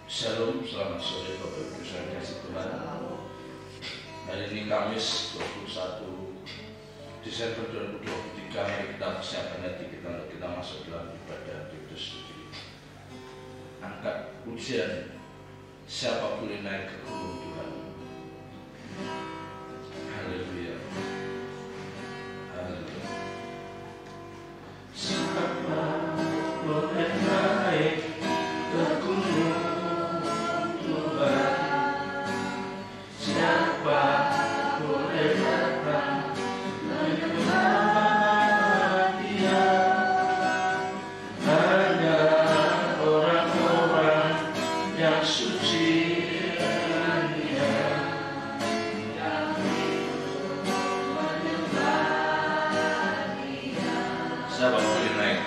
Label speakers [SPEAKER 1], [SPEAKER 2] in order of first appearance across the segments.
[SPEAKER 1] Shalom, selamat sore Bapak Ibu saya kasih Tuhan. Hari ini Kamis 21 Desember 2023. Mari kita persiapkan hati kita untuk kita masuk dalam ibadah Kudus. Angkat pujian, siapa boleh naik ke gunung Tuhan. Haleluya. Haleluya. Siapa boleh naik ke gunung Tuhan, siapa boleh datang menyembah Dia? Hanya orang-orang yang suci Dia yang menyembah Dia. Siapa boleh naik?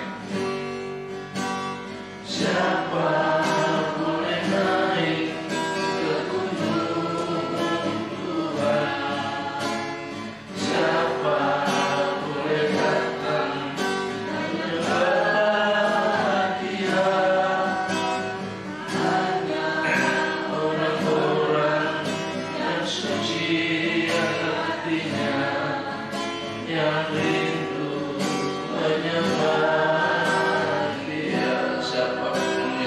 [SPEAKER 1] Siapa boleh naik ke gunung Tuhan? Siapa boleh datang menyembah Dia? Hanya orang-orang yang suci hatinya, yang rindu menyembah Dia. Siapa boleh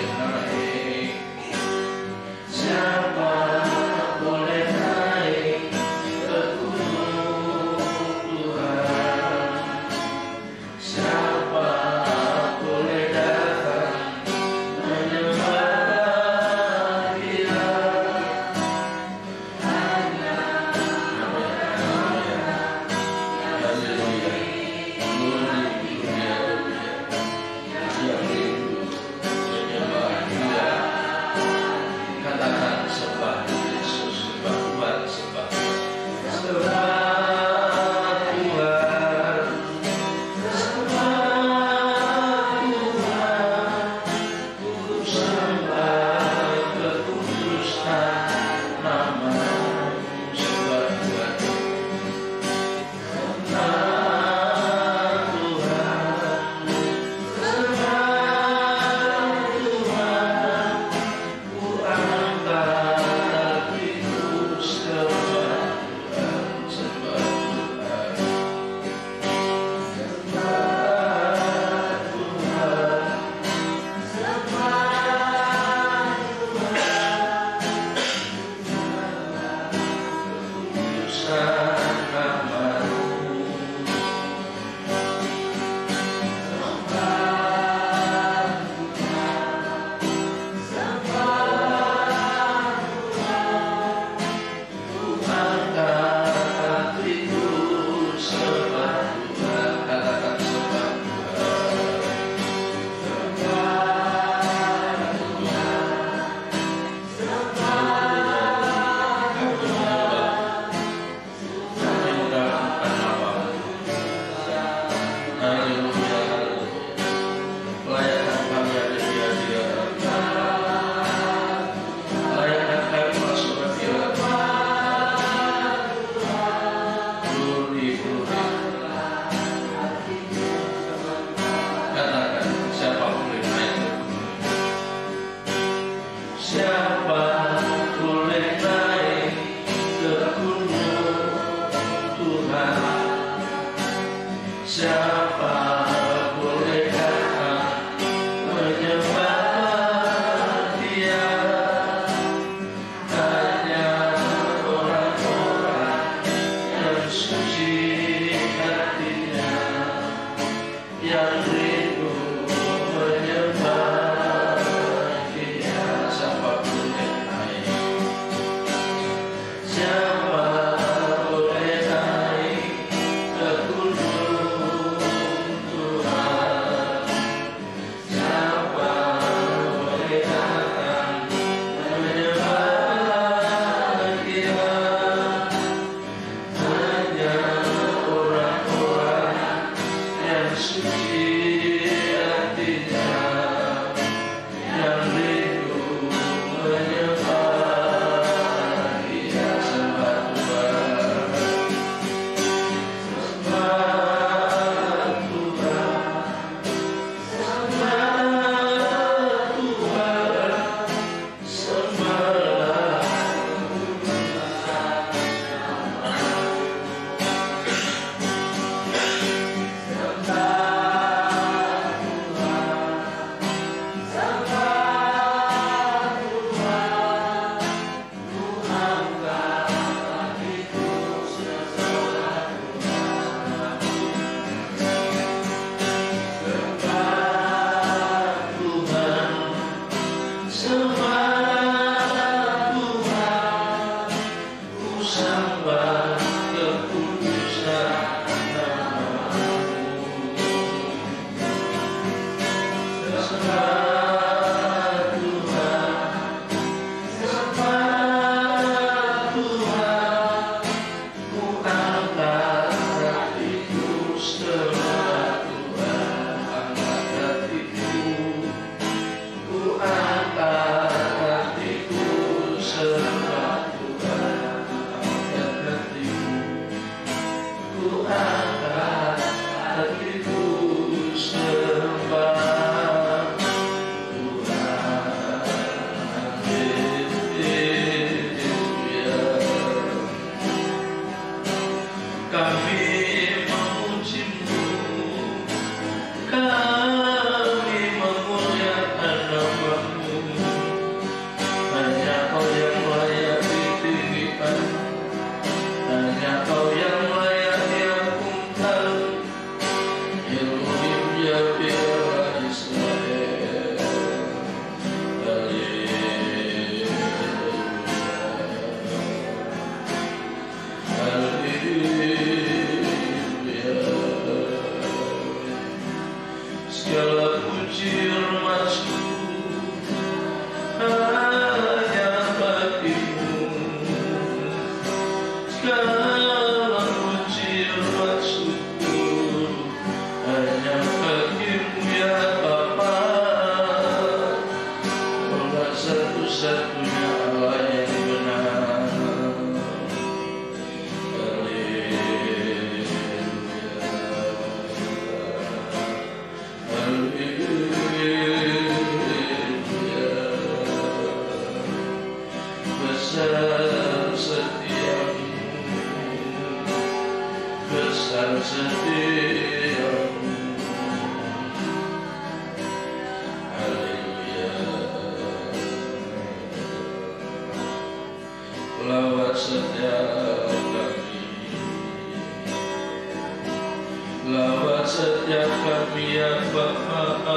[SPEAKER 1] Lawat setiap kami ya Bapa,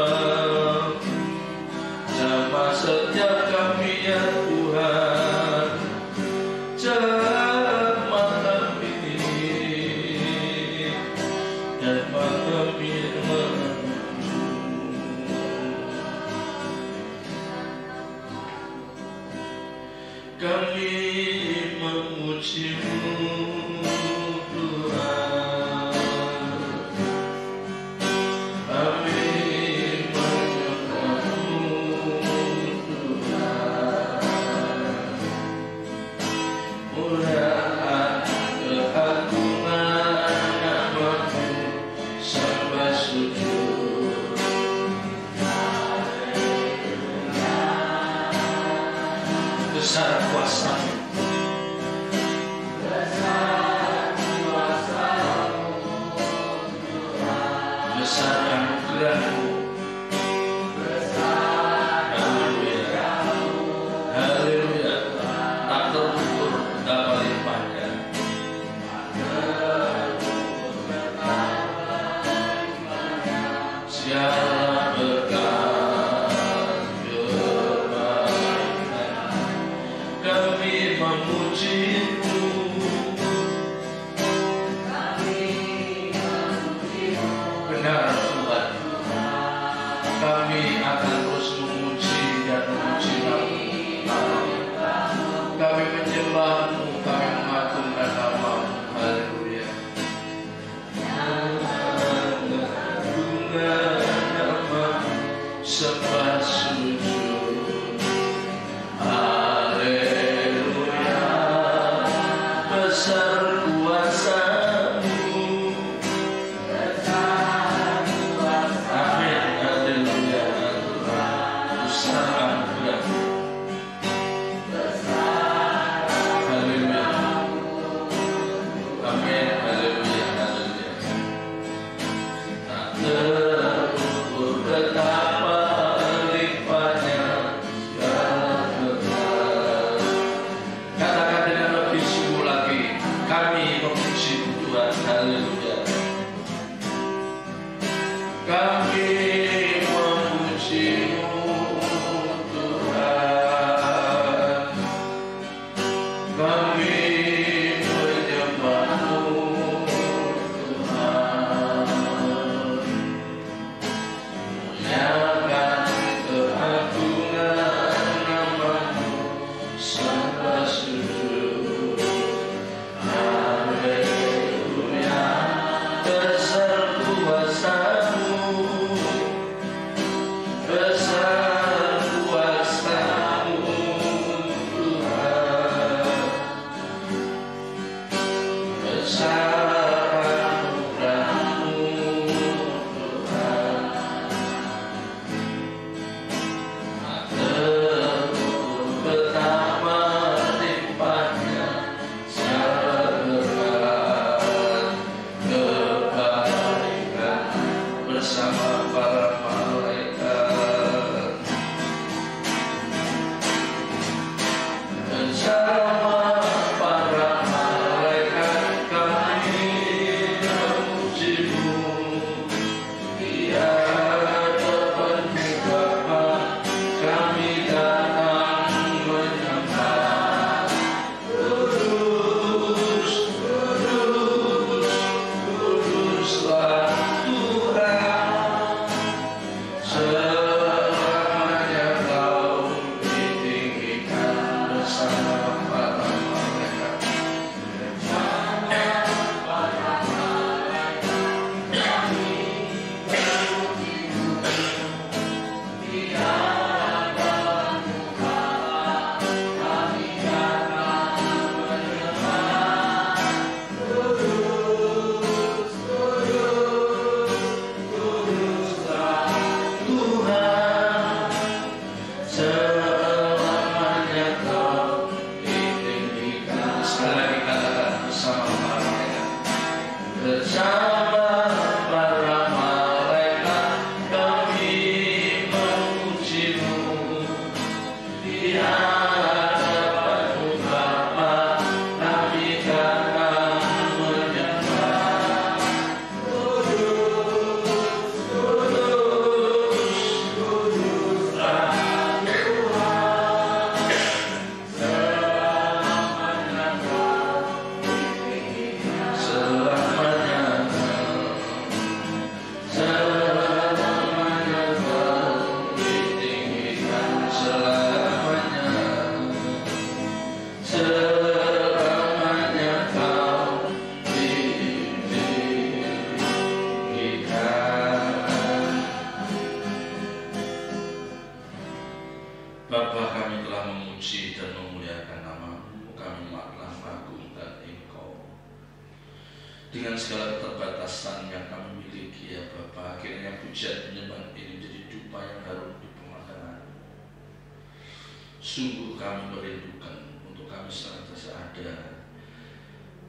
[SPEAKER 1] jamah setiap kami ya Tuhan, jamah kami, jamah kami kami memuji-Mu Tuhan, kami menyembah-Mu Tuhan, murah keagungan nama-Mu sembah sujud. Besar kuasa-Mu, besar anugerah-Mu, haleluya, haleluya, tak terukur, tak paling panjang. Segala berkat kebaikan kami Bapa, kami telah memuji dan memuliakan nama-Mu, kami telah mengagungkan Engkau. Dengan segala keterbatasan yang kami miliki ya Bapa, akhirnya pujian penyembahan ini menjadi dupa yang harum di pemakanan. Sungguh kami merindukan untuk kami senantiasa ada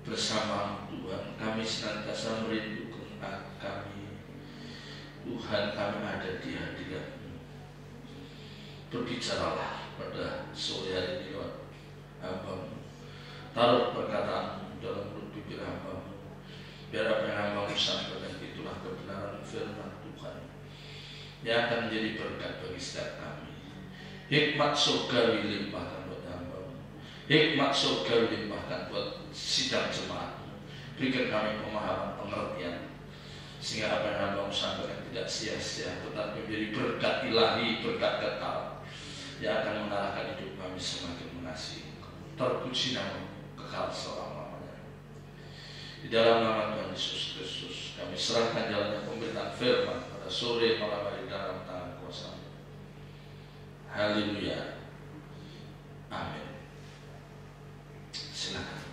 [SPEAKER 1] bersama Tuhan. Kami senantiasa merindukan kami, Tuhan, kami ada di hadirat-Mu. Berbicaralah pada sore hari ini lewat hamba-Mu. Taruh perkataan-Mu dalam mulut bibir hamba-Mu. Biar apa yang hamba-Mu sampaikan itulah kebenaran firman Tuhan yang akan menjadi berkat bagi setiap kami. Hikmat surgawi limpahkan buat hamba-Mu. Hikmat surgawi limpahkan buat sidang jemaat-Mu. Berikan kami pemahaman, pengertian, sehingga apa yang hamba-Mu sampaikan tidak sia-sia, tetapi menjadi berkat ilahi, berkat kekal yang akan mengarahkan hidup kami semakin mengasihi Engkau. Terpuji nama-Mu kekal selama-lamanya. Di dalam nama Tuhan Yesus Kristus kami serahkan jalannya pemberitaan firman pada sore malam hari dalam tangan kuasa-Mu. Haleluya. Amin. Silakan.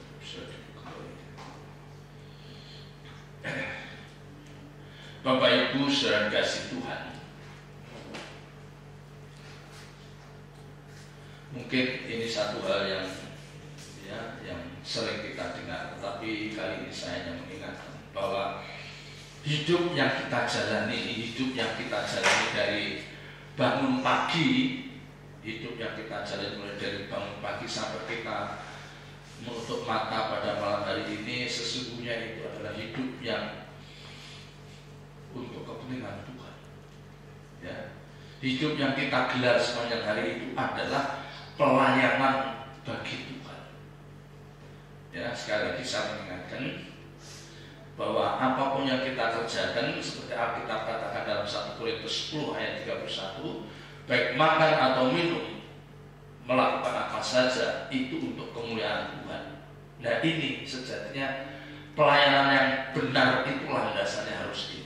[SPEAKER 1] Bapak Ibu saudara kasih Tuhan, mungkin ini satu hal yang sering kita dengar, tetapi kali ini saya hanya mengingatkan bahwa hidup yang kita jalani dari bangun pagi, hidup yang kita jalani mulai dari bangun pagi sampai kita menutup mata pada malam hari ini, sesungguhnya itu adalah hidup yang untuk kepentingan Tuhan. Ya. Hidup yang kita gelar sepanjang hari itu adalah pelayanan bagi Tuhan. Ya, sekali lagi saya mengingatkan bahwa apapun yang kita kerjakan, seperti Alkitab katakan dalam 1 Korintus 10 ayat 31, baik makan atau minum, melakukan apa saja itu untuk kemuliaan Tuhan. Nah, ini sejatinya pelayanan yang benar, itu landasannya harus ini.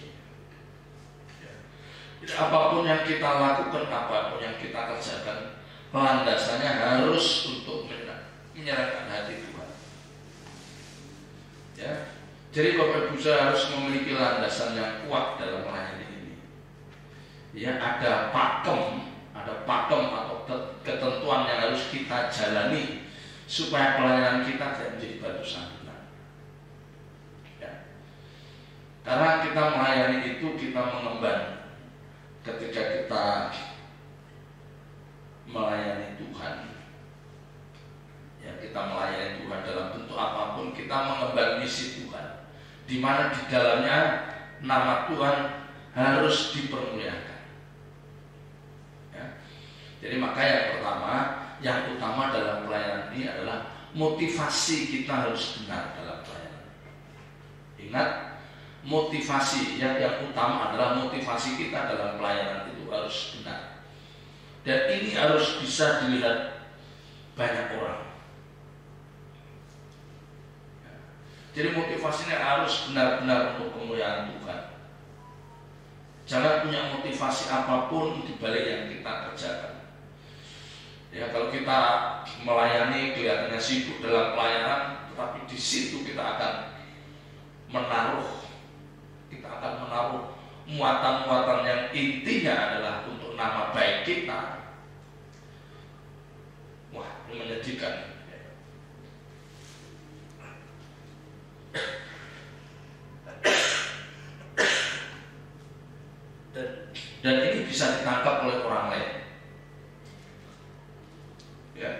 [SPEAKER 1] Apapun yang kita lakukan, apapun yang kita kerjakan, landasannya harus untuk menyerahkan hati Tuhan. Ya, jadi Bapak Ibu harus memiliki landasan yang kuat dalam melayani ini. Ya, ada pakem atau ketentuan yang harus kita jalani supaya pelayanan kita tidak menjadi batu sandungan. Ya. Karena kita melayani itu kita mengemban. Ketika kita melayani Tuhan, ya kita melayani Tuhan dalam bentuk apapun, kita mengemban misi Tuhan, di mana di dalamnya nama Tuhan harus dipermuliakan. Ya. Jadi maka yang utama dalam pelayanan ini adalah motivasi kita harus benar dalam pelayanan. Ingat, motivasi yang utama adalah motivasi kita dalam pelayanan itu harus benar, dan ini harus bisa dilihat banyak orang. Jadi motivasinya harus benar-benar untuk kemuliaan Tuhan. Jangan punya motivasi apapun di balik yang kita kerjakan. Ya, kalau kita melayani kelihatannya sibuk dalam pelayanan, tetapi di situ kita akan menaruh muatan-muatan yang intinya adalah untuk nama baik kita. Wah, ini menyedihkan. Dan ini bisa ditangkap oleh orang lain. Ya,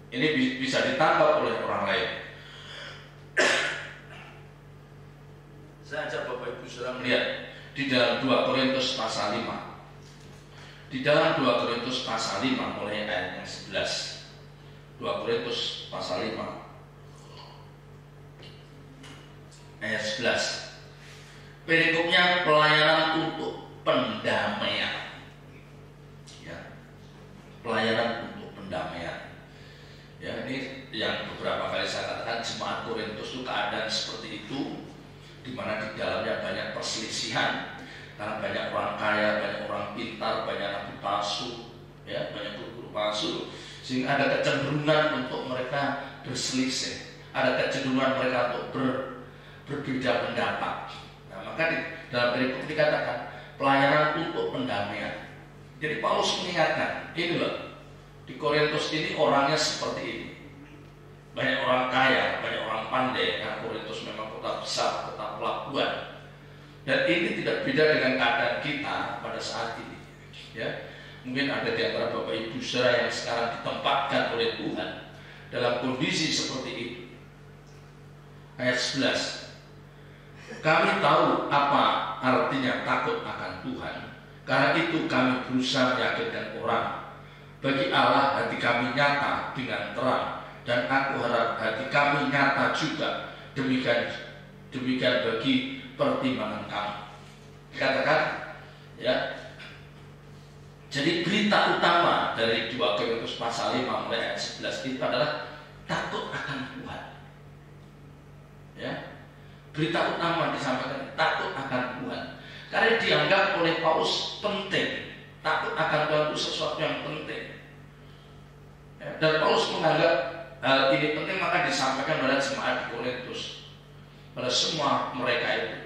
[SPEAKER 1] ini bisa ditangkap oleh orang lain. Saya ajak Bapak Ibu saudara melihat di dalam 2 Korintus pasal 5. Di dalam 2 Korintus pasal 5 mulai ayat yang 11. 2 Korintus pasal 5 ayat 11. Perikopnya pelayanan untuk pendamaian. Ya. Pelayanan untuk pendamaian. Ya, ini yang beberapa kali saya katakan jemaat Korintus itu keadaan seperti itu, di mana di dalamnya banyak perselisihan, karena banyak orang kaya, banyak orang pintar, banyak nabi palsu, ya, banyak palsu, sehingga ada kecenderungan untuk mereka berselisih, ada kecenderungan mereka untuk berbeda pendapat. Nah, maka dalam perikop dikatakan pelayanan untuk pendamaian. Jadi Paulus mengingatkan, ini loh, di Korintus ini orangnya seperti ini. Banyak orang kaya, banyak orang pandai. Karena Korintus memang kota besar, kota pelabuhan. Dan ini tidak beda dengan keadaan kita pada saat ini. Ya, mungkin ada di antara Bapak Ibu saudara yang sekarang ditempatkan oleh Tuhan dalam kondisi seperti itu. Ayat 11. Kami tahu apa artinya takut akan Tuhan. Karena itu kami berusaha meyakinkan orang. Bagi Allah hati kami nyata dengan terang, dan aku harap hati kami nyata juga. Demikian bagi pertimbangan kami. Dikatakan, ya. Jadi berita utama dari 2 Korintus pasal 5 mulai ayat 11 itu adalah takut akan Tuhan. Ya. Berita utama disampaikan takut akan Tuhan. Karena dianggap oleh Paulus penting. Takut akan Tuhan itu sesuatu yang penting. Ya. Dan Paulus menganggap hal ini penting, maka disampaikan pada jemaat di Korintus, pada semua mereka itu.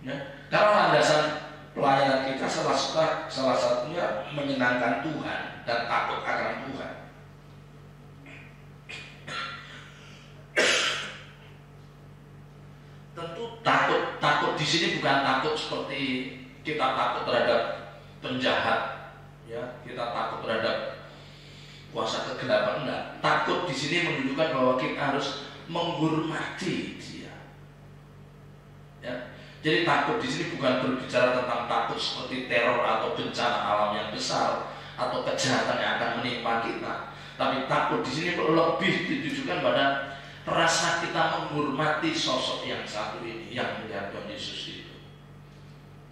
[SPEAKER 1] Ya. Karena landasan pelayanan kita salah satunya menyenangkan Tuhan dan takut akan Tuhan. Tentu takut di sini bukan takut seperti kita takut terhadap penjahat, ya, kita takut terhadap kuasa kegelapan, enggak. Takut di sini menunjukkan bahwa kita harus menghormati dia. Ya. Jadi takut di sini bukan berbicara tentang takut seperti teror atau bencana alam yang besar atau kejahatan yang akan menimpa kita. Tapi takut di sini lebih ditujukan pada rasa kita menghormati sosok yang satu ini, yang melihat Tuhan Yesus itu.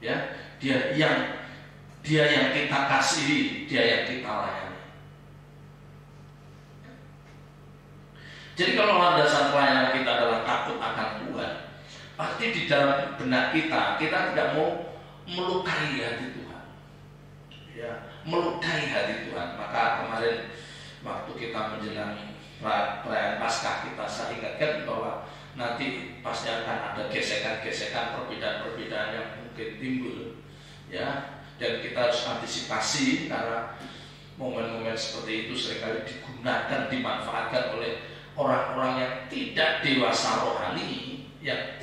[SPEAKER 1] Ya, dia yang kita kasihi, dia yang kita layani. Jadi kalau landasan pelayanan kita adalah takut akan Tuhan, pasti di dalam benak kita tidak mau melukai hati Tuhan. Ya, melukai hati Tuhan. Maka kemarin waktu kita menjelang perayaan Paskah, saya ingatkan bahwa nanti pasti akan ada gesekan-gesekan, perbedaan-perbedaan yang mungkin timbul, ya. Dan kita harus antisipasi karena momen-momen seperti itu seringkali digunakan, dimanfaatkan oleh orang-orang yang tidak dewasa rohani, yang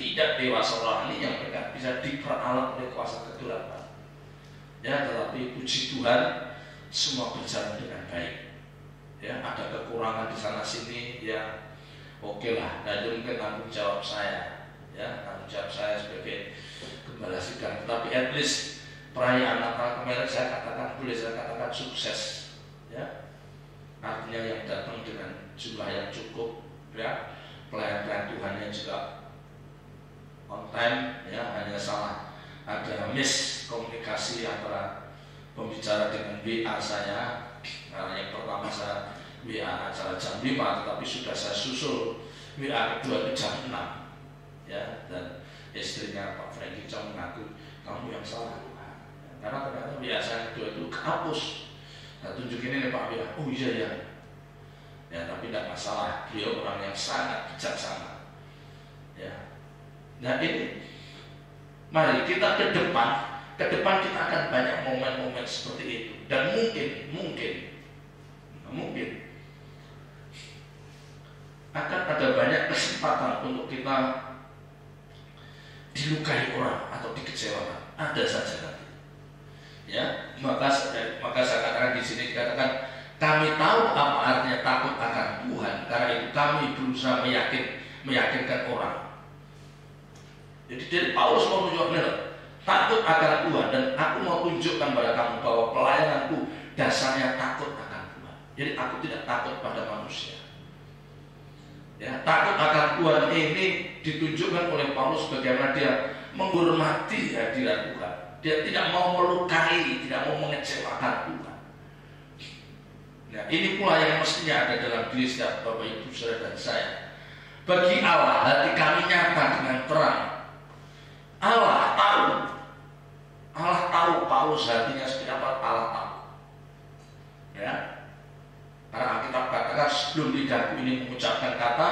[SPEAKER 1] mereka bisa diperalat oleh kuasa kegelapan. Ya, tetapi puji Tuhan semua berjalan dengan baik. Ya, ada kekurangan di sana sini, ya oke lah, dan itu mungkin tanggung jawab saya, ya, tanggung jawab saya sebagai gembala sidang. Tapi at least perayaan Natal kemarin saya katakan sukses, ya, artinya yang datang dengan jumlah yang cukup, ya, pelayan Tuhannya juga on time, ya, hanya salah ada miskomunikasi antara pembicara dengan WA saya. Karena yang pertama saya WA acara jam 5, tetapi sudah saya susul WA kedua ke jam 6, ya, dan istrinya Pak Franky Chong mengaku kamu yang salah, karena ternyata WA saya kedua itu kehapus. Nah, tunjukin ini Pak WA, oh iya ya, ya, tapi tidak masalah, beliau orang yang sangat bijaksana, ya. Nah ini, mari kita ke depan kita akan banyak momen-momen seperti itu, dan mungkin akan ada banyak kesempatan untuk kita dilukai orang atau dikecewakan, ada saja nanti. Ya, maka saya katakan di sini dikatakan kami tahu apa artinya takut akan Tuhan, karena itu kami berusaha meyakinkan orang. Jadi dari Paulus mau menunjukkan takut akan Tuhan, dan aku mau tunjukkan pada kamu bahwa pelayananku dasarnya takut akan Tuhan. Jadi aku tidak takut pada manusia. Ya, takut akan Tuhan ini ditunjukkan oleh Paulus bagaimana dia menghormati hadirat Tuhan. Dia tidak mau melukai, tidak mau mengecewakan Tuhan. Nah, ini pula yang mestinya ada dalam diri setiap Bapak Ibu saudara dan saya. Bagi Allah hati kami nyata dengan terang. Allah tahu Paulus hatinya seperti apa, Allah tahu. Ya. sebelum lidahku ini mengucapkan kata,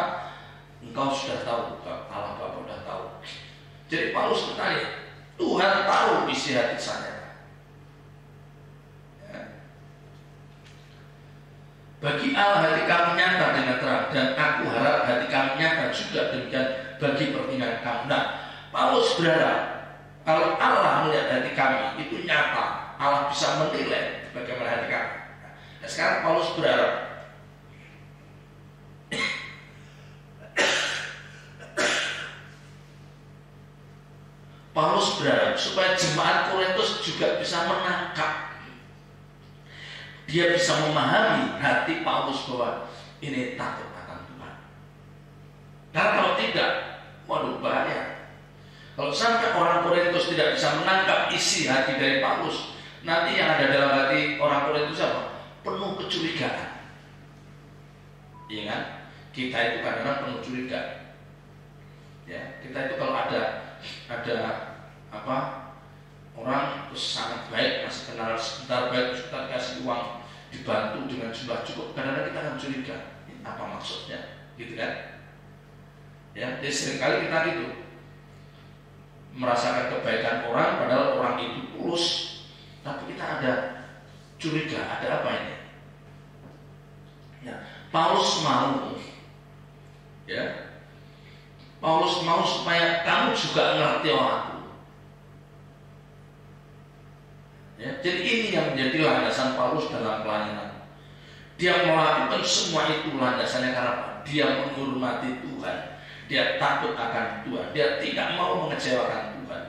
[SPEAKER 1] engkau sudah tahu, Allah Bapa sudah tahu. Jadi Paulus bertanya, Tuhan tahu isi hati saya. Ya. Bagi Allah hati kamu nyata dengan terang, dan aku harap hati kamu nyata juga demikian bagi pertimbangan kamu. Nah, Paulus berharap kalau Allah melihat hati kami itu nyata, Allah bisa menilai bagaimana hati kami. Nah, sekarang Paulus berharap supaya jemaat Korintus juga bisa menangkap, dia bisa memahami hati Paulus bahwa ini takut akan Tuhan. Karena kalau tidak, waduh bahaya. Kalau sampai orang Korintus tidak bisa menangkap isi hati dari Paulus, nanti yang ada dalam hati orang Korintus apa? Penuh kecurigaan. Iya kan? Kita itu kadang-kadang penuh curiga. Ya, kita itu kalau ada orang terus sangat baik, masih kenal sebentar baik, sebentar kasih uang, dibantu dengan jumlah cukup, kadang-kadang kita akan curiga, apa maksudnya, gitu kan? Ya, jadi seringkali kita gitu merasakan kebaikan orang, padahal orang itu tulus, tapi kita ada curiga, ada apa ini? Ya, Paulus mau, ya, Paulus mau supaya kamu juga ngerti aku. Ya, jadi ini yang menjadi landasan Paulus dalam pelayanan. Dia melakukan semua itu landasannya karena apa? Dia menghormati Tuhan. Dia takut akan Tuhan. Dia tidak mau mengecewakan Tuhan.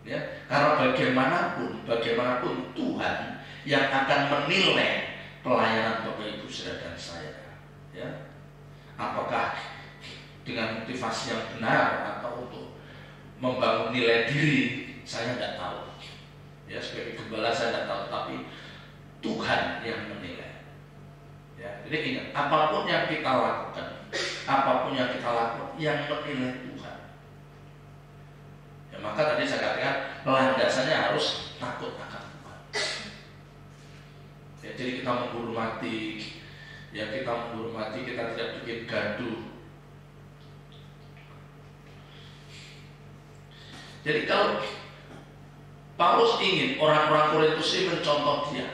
[SPEAKER 1] Ya, karena bagaimanapun Tuhan yang akan menilai pelayanan Bapak Ibu Saudara dan saya. Ya, apakah dengan motivasi yang benar atau untuk membangun nilai diri, saya tidak tahu. Ya, sebagai gembala saya tidak tahu, tapi Tuhan yang menilai. Ya, jadi ingat, apapun yang kita lakukan, yang menilai Tuhan. Ya, maka tadi saya katakan landasannya harus takut akan Tuhan. Ya, jadi kita menghormati, kita tidak bikin gaduh. Jadi kalau Paulus ingin orang-orang Korintus ini mencontoh dia,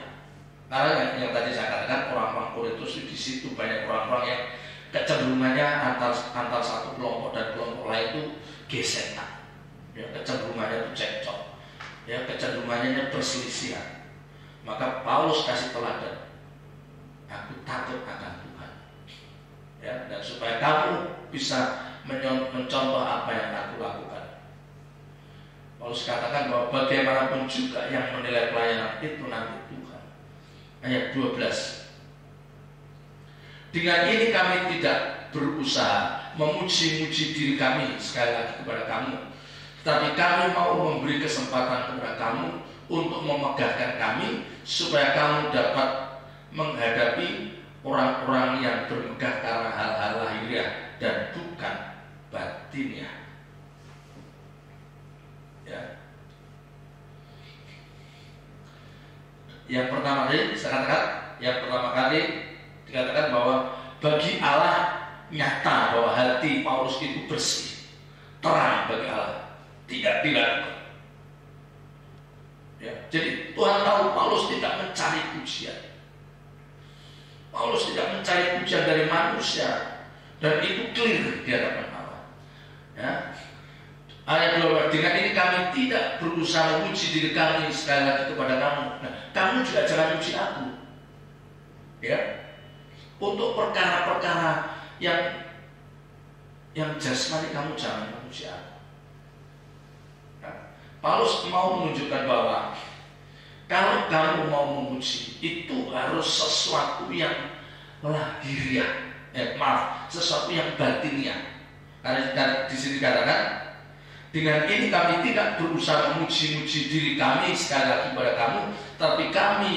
[SPEAKER 1] karena yang tadi saya katakan orang-orang Korintus di situ banyak orang-orang yang kecenderungannya antar satu kelompok dan kelompok lain itu gesekan, ya, kecenderungannya itu cekcok, ya, kecenderungannya perselisihan. Maka Paulus kasih teladan, aku takut akan Tuhan, ya, dan supaya kamu bisa mencontoh apa yang aku lakukan. Paulus katakan bahwa bagaimanapun juga yang menilai pelayanan itu nanti Tuhan. Ayat 12. Dengan ini kami tidak berusaha memuji-muji diri kami sekali lagi kepada kamu, tetapi kami mau memberi kesempatan kepada kamu untuk memegahkan kami supaya kamu dapat menghadapi orang-orang yang bermegah karena hal-hal lahiriah dan bukan batiniah. Ya. Yang pertama kali dikatakan bahwa bagi Allah nyata bahwa hati Paulus itu bersih, terang bagi Allah, tidak diragukan. Ya, jadi Tuhan tahu Paulus tidak mencari pujian. Paulus tidak mencari pujian dari manusia, dan itu clear di hadapan Allah. Ya. Ayat 12, dengan ini kami tidak berusaha memuji diri kami sekali lagi kepada kamu. Nah, kamu juga jangan puji aku. Ya, untuk perkara-perkara yang jasmani kamu jangan memuji aku. Nah, Paulus mau menunjukkan bahwa kalau kamu mau memuji itu harus sesuatu yang lahiriah, sesuatu yang batiniah. Karena di sini dikatakan, dengan ini kami tidak berusaha memuji-muji diri kami sekali lagi kepada kamu, tapi kami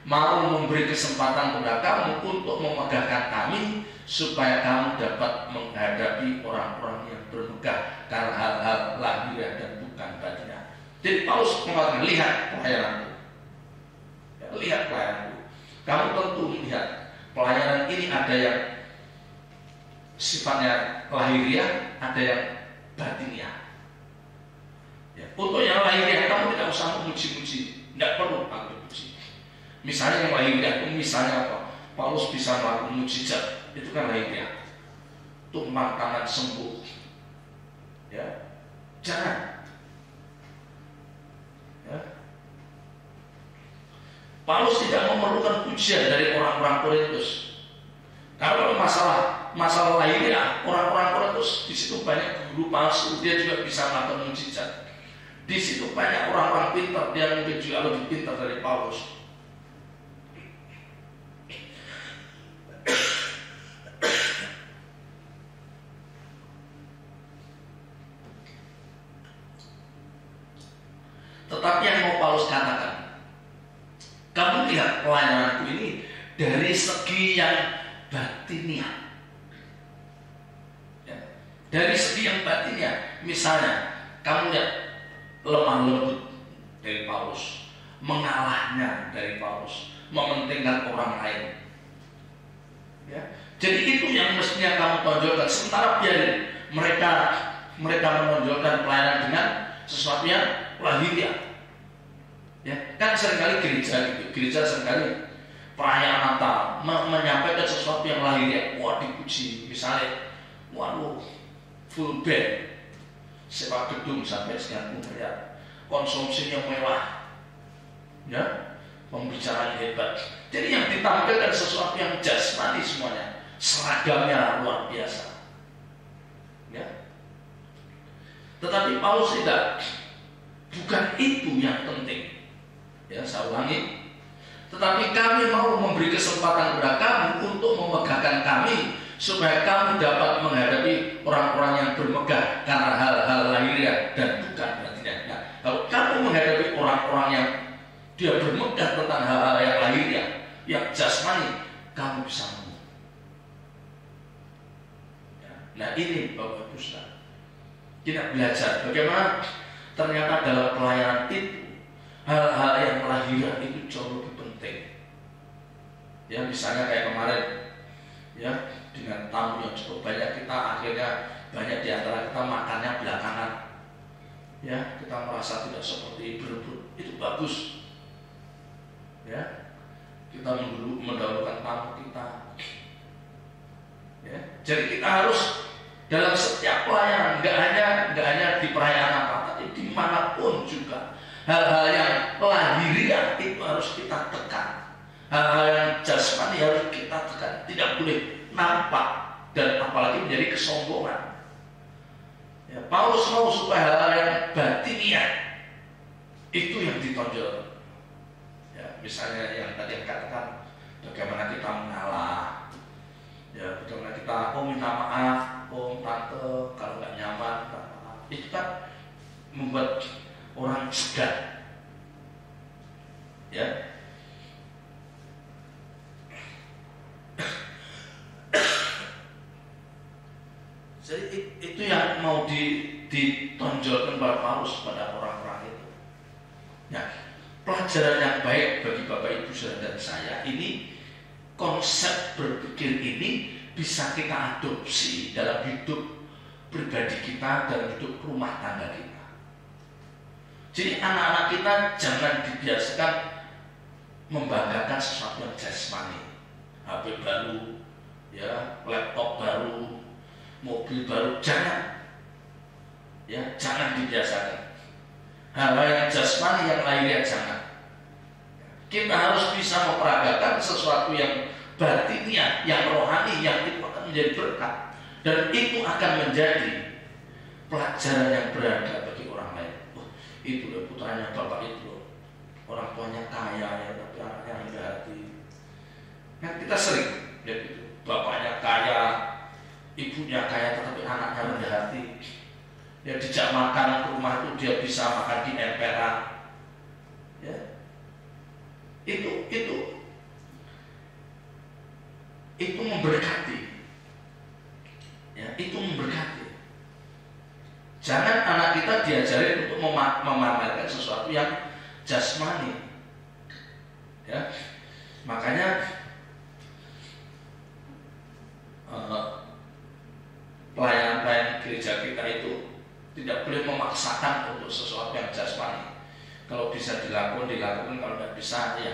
[SPEAKER 1] mau memberi kesempatan kepada kamu untuk memegahkan kami supaya kamu dapat menghadapi orang-orang yang bermegah karena hal-hal lahiriah dan bukan batiniah. Jadi Paulus mengatakan, lihat pelayananku, ya, lihat pelayananku. Kamu tentu melihat pelayanan ada yang sifatnya lahiriah, ada yang batiniah. Ya, untuk yang lahiriah kamu tidak usah memuji-muji, tidak perlu aku puji. Misalnya yang lahiriah itu misalnya apa? Paulus bisa melakukan mujizat, itu kan lahiriah. Tumpang tangan sembuh, ya, jangan. Ya. Paulus tidak memerlukan pujian dari orang-orang Korintus. Kalau masalah lahiriah, orang-orang Korintus di situ banyak guru palsu, dia juga bisa melakukan mujizat. Di situ banyak orang-orang pintar, dia mungkin juga lebih pintar dari Paulus. Tetapi yang mau Paulus katakan, kamu lihat pelayananku ini dari segi yang batiniah. Ya. Dari segi yang batiniah, misalnya kamu lihat lemah lembut dari Paulus, mengalahnya dari Paulus, mementingkan orang lain. Ya. Jadi itu yang mestinya kamu tonjolkan. Sementara biarin mereka menonjolkan pelayanan dengan sesuatu yang lahiriah. Ya, kan seringkali gereja seringkali perayaan Natal menyampaikan sesuatu yang lahiriah. Wah, dipuji, misalnya, waduh, full band, sewa gedung sampai sekian miliar, konsumsinya mewah, ya, pembicaraan hebat. Jadi yang ditampilkan sesuatu yang jasmani semuanya, seragamnya luar biasa. Ya. Tetapi Paulus tidak, bukan itu yang penting. Ya, saya ulangi. Tetapi kami mau memberi kesempatan kepada kamu untuk memegahkan kami, supaya kamu dapat menghadapi orang-orang yang bermegah karena hal-hal lahiriah dan bukan batiniah. Nah, kalau kamu menghadapi orang-orang yang dia bermegah tentang hal-hal yang lahiriah, yang jasmani, kamu bisa menang. Ya. Nah, ini Bapak Ibu Saudara, kita belajar bagaimana ternyata dalam pelayanan itu hal-hal yang lahiriah itu jauh lebih penting. Ya, misalnya kayak kemarin, ya, dengan tamu yang cukup banyak, kita akhirnya banyak di antara kita makannya belakangan. Ya, kita merasa tidak seperti berebut, itu bagus. Ya, kita mendahulukan tamu kita. Ya, jadi kita harus dalam setiap pelayanan, nggak hanya di perayaan apa, tapi dimanapun juga. Hal-hal yang lahiriah itu harus kita tekan. Hal-hal yang jasmani harus kita tekan. Tidak boleh nampak dan apalagi menjadi kesombongan. Ya, Paulus mau supaya hal-hal yang batiniah itu yang ditonjol. Ya, misalnya yang tadi katakan, bagaimana kita mengalah. Ya, bagaimana kita minta maaf, tante kalau nggak nyaman, itu kan membuat orang segan. Ya. Jadi itu yang mau ditonjolkan oleh Paulus pada orang-orang itu. Nah, pelajaran yang baik bagi Bapak Ibu Saudara dan saya ini, konsep berpikir ini bisa kita adopsi dalam hidup pribadi kita, dalam hidup rumah tangga kita. Jadi anak-anak kita jangan dibiasakan membanggakan sesuatu yang jasmani, HP baru, ya, laptop baru, mobil baru, jangan. Ya, jangan dibiasakan. Hal-hal yang jasmani, yang lahiriah jangan. Kita harus bisa memperagakan sesuatu yang batiniah, yang rohani, yang itu akan menjadi berkat, dan itu akan menjadi pelajaran yang berharga bagi orang lain. Itu loh putranya bapak itu loh, orang tuanya kaya ya, tapi anaknya rendah hati. Nah, kita sering lihat itu, bapaknya kaya, ibunya kaya, tetapi anaknya rendah hati. Ya, dijak makan ke rumah itu dia bisa makan di emperan. Ya, itu memberkati. Ya, itu memberkati. Jangan anak kita diajarin untuk memamerkan sesuatu yang jasmani. Ya, makanya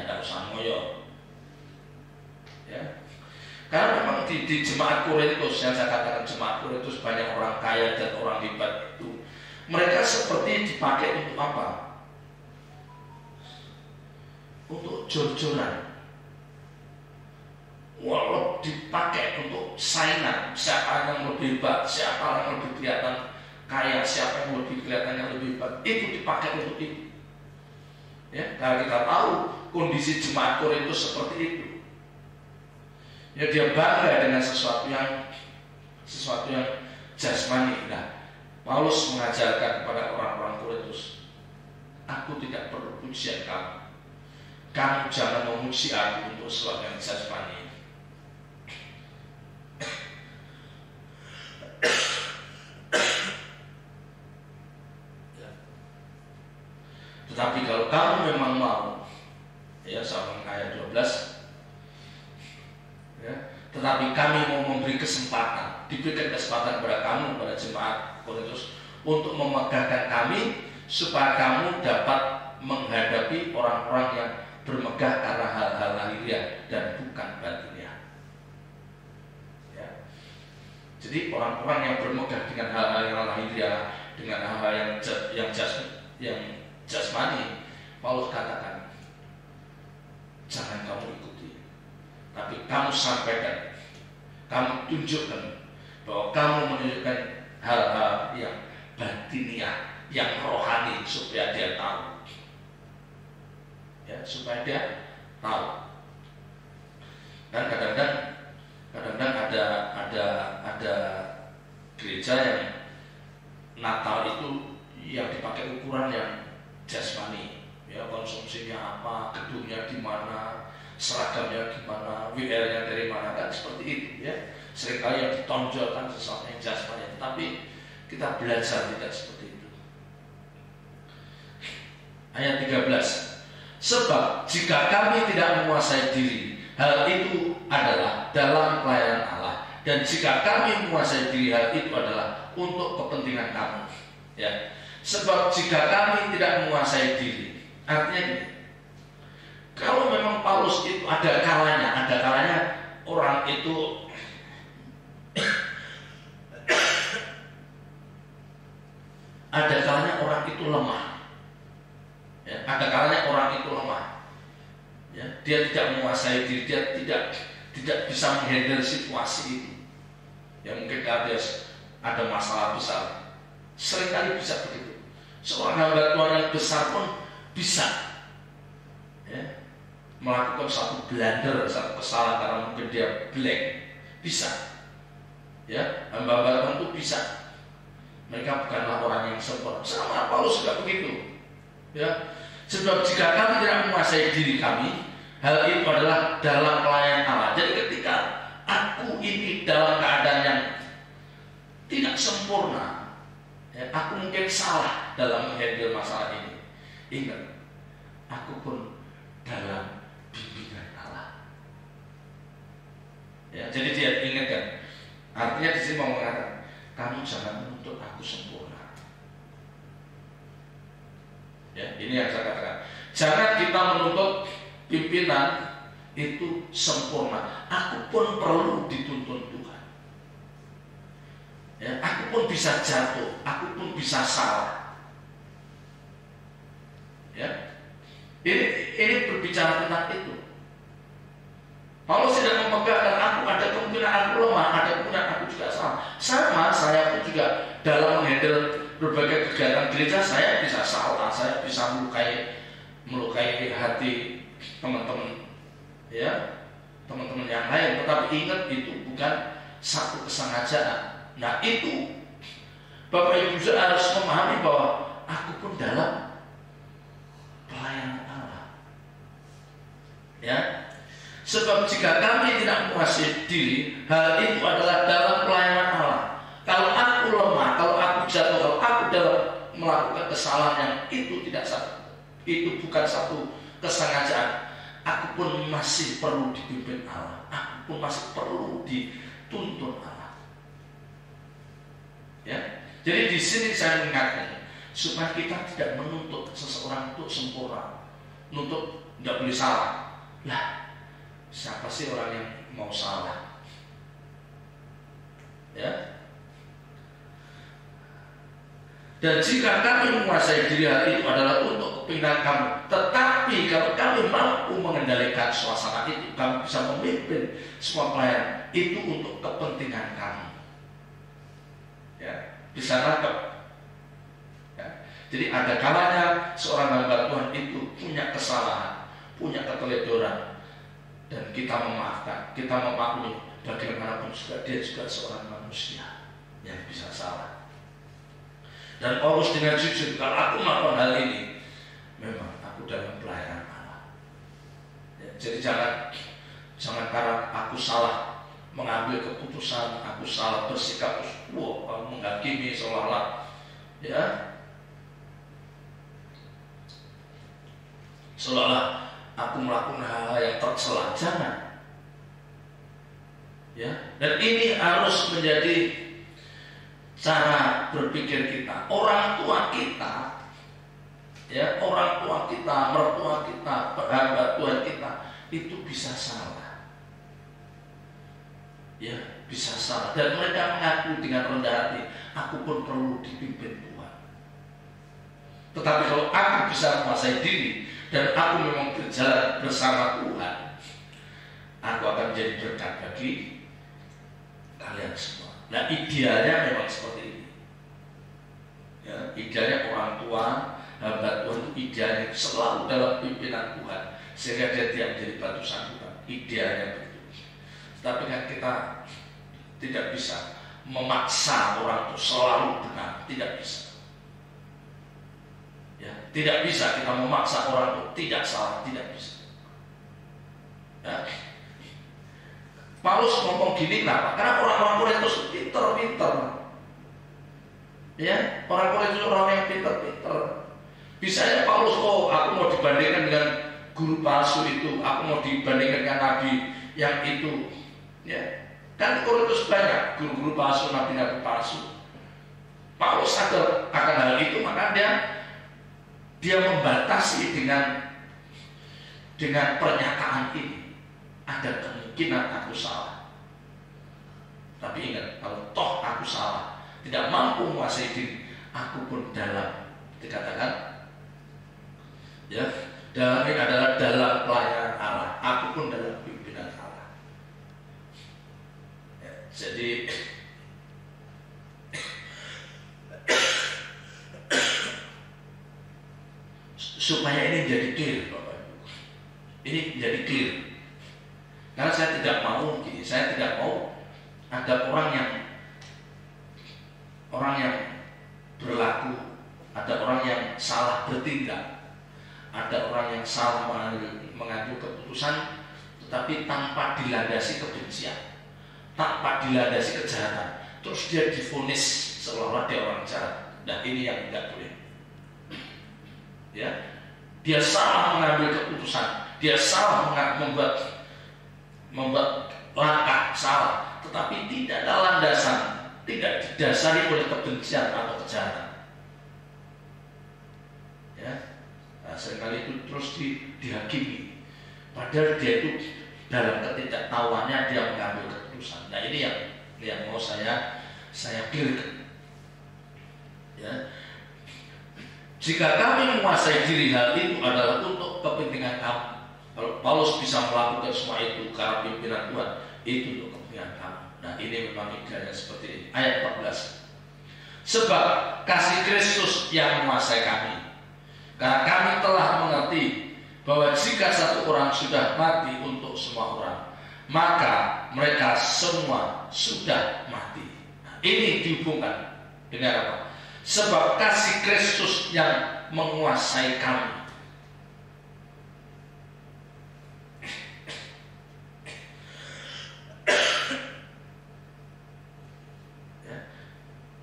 [SPEAKER 1] tidak usah ngoyo. Ya. Karena memang di jemaat Korintus, yang saya katakan jemaat Korintus banyak orang kaya dan orang hebat itu, mereka seperti dipakai untuk apa? Untuk jor-joran. Walau dipakai untuk saingan, siapa yang lebih hebat, siapa yang lebih kelihatan kaya, siapa yang lebih kelihatannya lebih hebat, itu dipakai untuk itu. Ya, karena kita tahu kondisi jemaat Korintus seperti itu. Ya, dia bangga dengan sesuatu yang jasmani. Nah, Paulus mengajarkan kepada orang-orang Korintus, aku tidak perlu pujian kamu. Kamu jangan memuji aku untuk sesuatu yang jasmani. Tetapi kalau kamu memang mau, ya sama ayat 12, ya, tetapi kami mau memberi kesempatan, diberikan kesempatan kepada kamu, pada jemaat Korintus, untuk memegahkan kami supaya kamu dapat menghadapi orang-orang yang bermegah karena hal-hal lahiriah dan bukan batiniah. Ya. Jadi orang-orang yang bermegah dengan hal-hal yang lahiriah, dengan hal-hal yang jasmani, Paulus katakan, jangan kamu ikuti, tapi kamu sampaikan, kamu tunjukkan bahwa kamu menunjukkan hal-hal yang batiniah, yang rohani, supaya dia tahu. Ya, supaya dia tahu. Dan kadang-kadang ada gereja yang Natal itu yang dipakai ukuran yang jasmani, ya, konsumsinya apa, gedungnya di mana, seragamnya gimana, WR-nya dari mana, kan seperti itu, ya. Seringkali yang ditonjolkan sesuatu yang jasmani, tetapi kita belajar tidak seperti itu. Ayat 13. Sebab jika kami tidak menguasai diri, hal itu adalah dalam pelayanan Allah, dan jika kami menguasai diri, hal itu adalah untuk kepentingan kamu. Ya. Sebab jika kami tidak menguasai diri, artinya ini, kalau memang Paulus itu ada kalanya orang itu ada kalanya orang itu lemah. Ya, ada kalanya orang itu lemah. Ya, dia tidak menguasai diri, dia tidak bisa menghandle situasi itu. Ya, mungkin dia ada masalah besar. Seringkali bisa begitu. Seorang hamba Tuhan yang besar pun bisa, ya, melakukan satu blunder, satu kesalahan karena mungkin dia blank, bisa. Ya, hamba Tuhan itu bisa. Mereka bukanlah orang yang sempurna. Sama Paulus juga begitu. Ya, sebab jika kami tidak menguasai diri kami, hal itu adalah dalam pelayanan Allah. Jadi ketika aku ini dalam keadaan yang tidak sempurna, ya, aku mungkin salah dalam menghandle masalah ini, ingat, aku pun dalam bimbingan Allah. Ya, jadi dia ingatkan, artinya di sini mau mengatakan, kamu jangan menuntut aku sempurna. Ya, ini yang saya katakan. Jangan kita menuntut pimpinan itu sempurna. Aku pun perlu dituntun Tuhan. Ya, aku pun bisa jatuh, aku pun bisa salah. Ya, ini berbicara tentang itu. Paulus tidak memegahkan aku, ada kemungkinan aku lemah, ada kemungkinan aku juga salah. Sama, saya pun juga dalam menghandle berbagai kegiatan gereja, saya bisa salah, saya bisa melukai hati teman-teman, ya, teman-teman yang lain. Tetapi ingat, itu bukan satu kesengajaan. Nah, itu Bapak Ibu harus memahami bahwa aku pun dalam pelayanan Allah. Ya. Sebab jika kami tidak menguasai diri, hal itu adalah dalam pelayanan Allah. Kalau aku lemah, kalau aku jatuh, kalau aku dalam melakukan kesalahan yang itu tidak satu, itu bukan satu kesengajaan, aku pun masih perlu dipimpin Allah, aku pun masih perlu dituntun Allah. Ya, jadi di sini saya mengingatkan supaya kita tidak menuntut seseorang untuk sempurna, menuntut tidak boleh salah. Lah, siapa sih orang yang mau salah? Ya. Dan jika kami menguasai diri hal itu adalah untuk kepentingan kami, tetapi kalau kami mampu mengendalikan suasana itu, kami bisa memimpin semua pelayan itu untuk kepentingan kami. Ya, bisa nangkep. Ya. Jadi ada kalanya seorang hamba Tuhan itu punya kesalahan, punya keteledoran, dan kita memaafkan, kita memaklumi. Bagaimanapun juga dia juga seorang manusia yang bisa salah. Dan Paulus dengan jujur, kalau aku melakukan hal ini, memang aku dalam pelayanan Allah. Ya, jadi jangan karena aku salah mengambil keputusan, aku salah bersikap, menghakimi seolah-olah, ya, seolah-olah aku melakukan hal yang tercela. Jangan. Ya, dan ini harus menjadi cara berpikir kita. Orang tua kita, ya, orang tua kita, mertua kita, hamba Tuhan kita itu bisa salah, ya, bisa salah. Dan mereka mengaku dengan rendah hati, aku pun perlu dipimpin Tuhan. Tetapi kalau aku bisa menguasai diri dan aku memang berjalan bersama Tuhan, aku akan menjadi berkat bagi kalian semua. Nah, idealnya memang seperti ini. Ya, idealnya orang tua, hamba Tuhan itu idealnya selalu dalam pimpinan Tuhan, sehingga dia tidak menjadi batu sandungan. Idealnya begitu. Tapi kan kita tidak bisa memaksa orang itu selalu benar, tidak bisa. Ya, tidak bisa kita memaksa orang itu tidak salah, tidak bisa. Ya. Paulus ngomong gini kenapa? Karena orang-orang Korintus pinter-pinter. Ya, orang Korintus orang yang pinter-pinter. Bisanya Paulus, aku mau dibandingkan dengan guru palsu itu, aku mau dibandingkan dengan nabi yang itu. Ya, kan Korintus banyak guru-guru palsu, nabi-nabi palsu. Paulus sadar akan hal itu, maka dia membatasi dengan pernyataan ini. Ada kemungkinan aku salah. Tapi ingat, kalau toh aku salah, tidak mampu menguasai diri, aku pun dalam, dikatakan, ya, dalam ini adalah dalam pelayanan Allah. Aku pun dalam pimpinan Allah. Ya, jadi supaya ini menjadi clear, Bapak Ibu. Ini menjadi clear. Karena saya tidak mau gini, saya tidak mau ada orang yang berlaku, ada orang yang salah bertindak, ada orang yang salah mengambil keputusan, tetapi tanpa dilandasi kebencian, tanpa dilandasi kejahatan, terus dia divonis seolah-olah dia orang jahat. Nah, ini yang tidak boleh. Ya, dia salah mengambil keputusan, dia salah membuat langkah salah, tetapi tidak ada landasan, tidak didasari oleh kebencian atau kejahatan. Ya, nah, seringkali itu terus dihakimi, padahal dia itu dalam ketidaktahuannya dia mengambil keputusan. Nah, ini yang mau saya clearkan. Ya, jika kami menguasai diri, hal itu adalah untuk kepentingan kami. Kalau Paulus bisa melakukan semua itu karena pimpinan Tuhan, itu untuk kepentingan kamu. Nah, ini memang idealnya seperti ini. Ayat 14. Sebab kasih Kristus yang menguasai kami, karena kami telah mengerti bahwa jika satu orang sudah mati untuk semua orang, maka mereka semua sudah mati. Nah, ini dihubungkan dengan apa? Sebab kasih Kristus yang menguasai kami.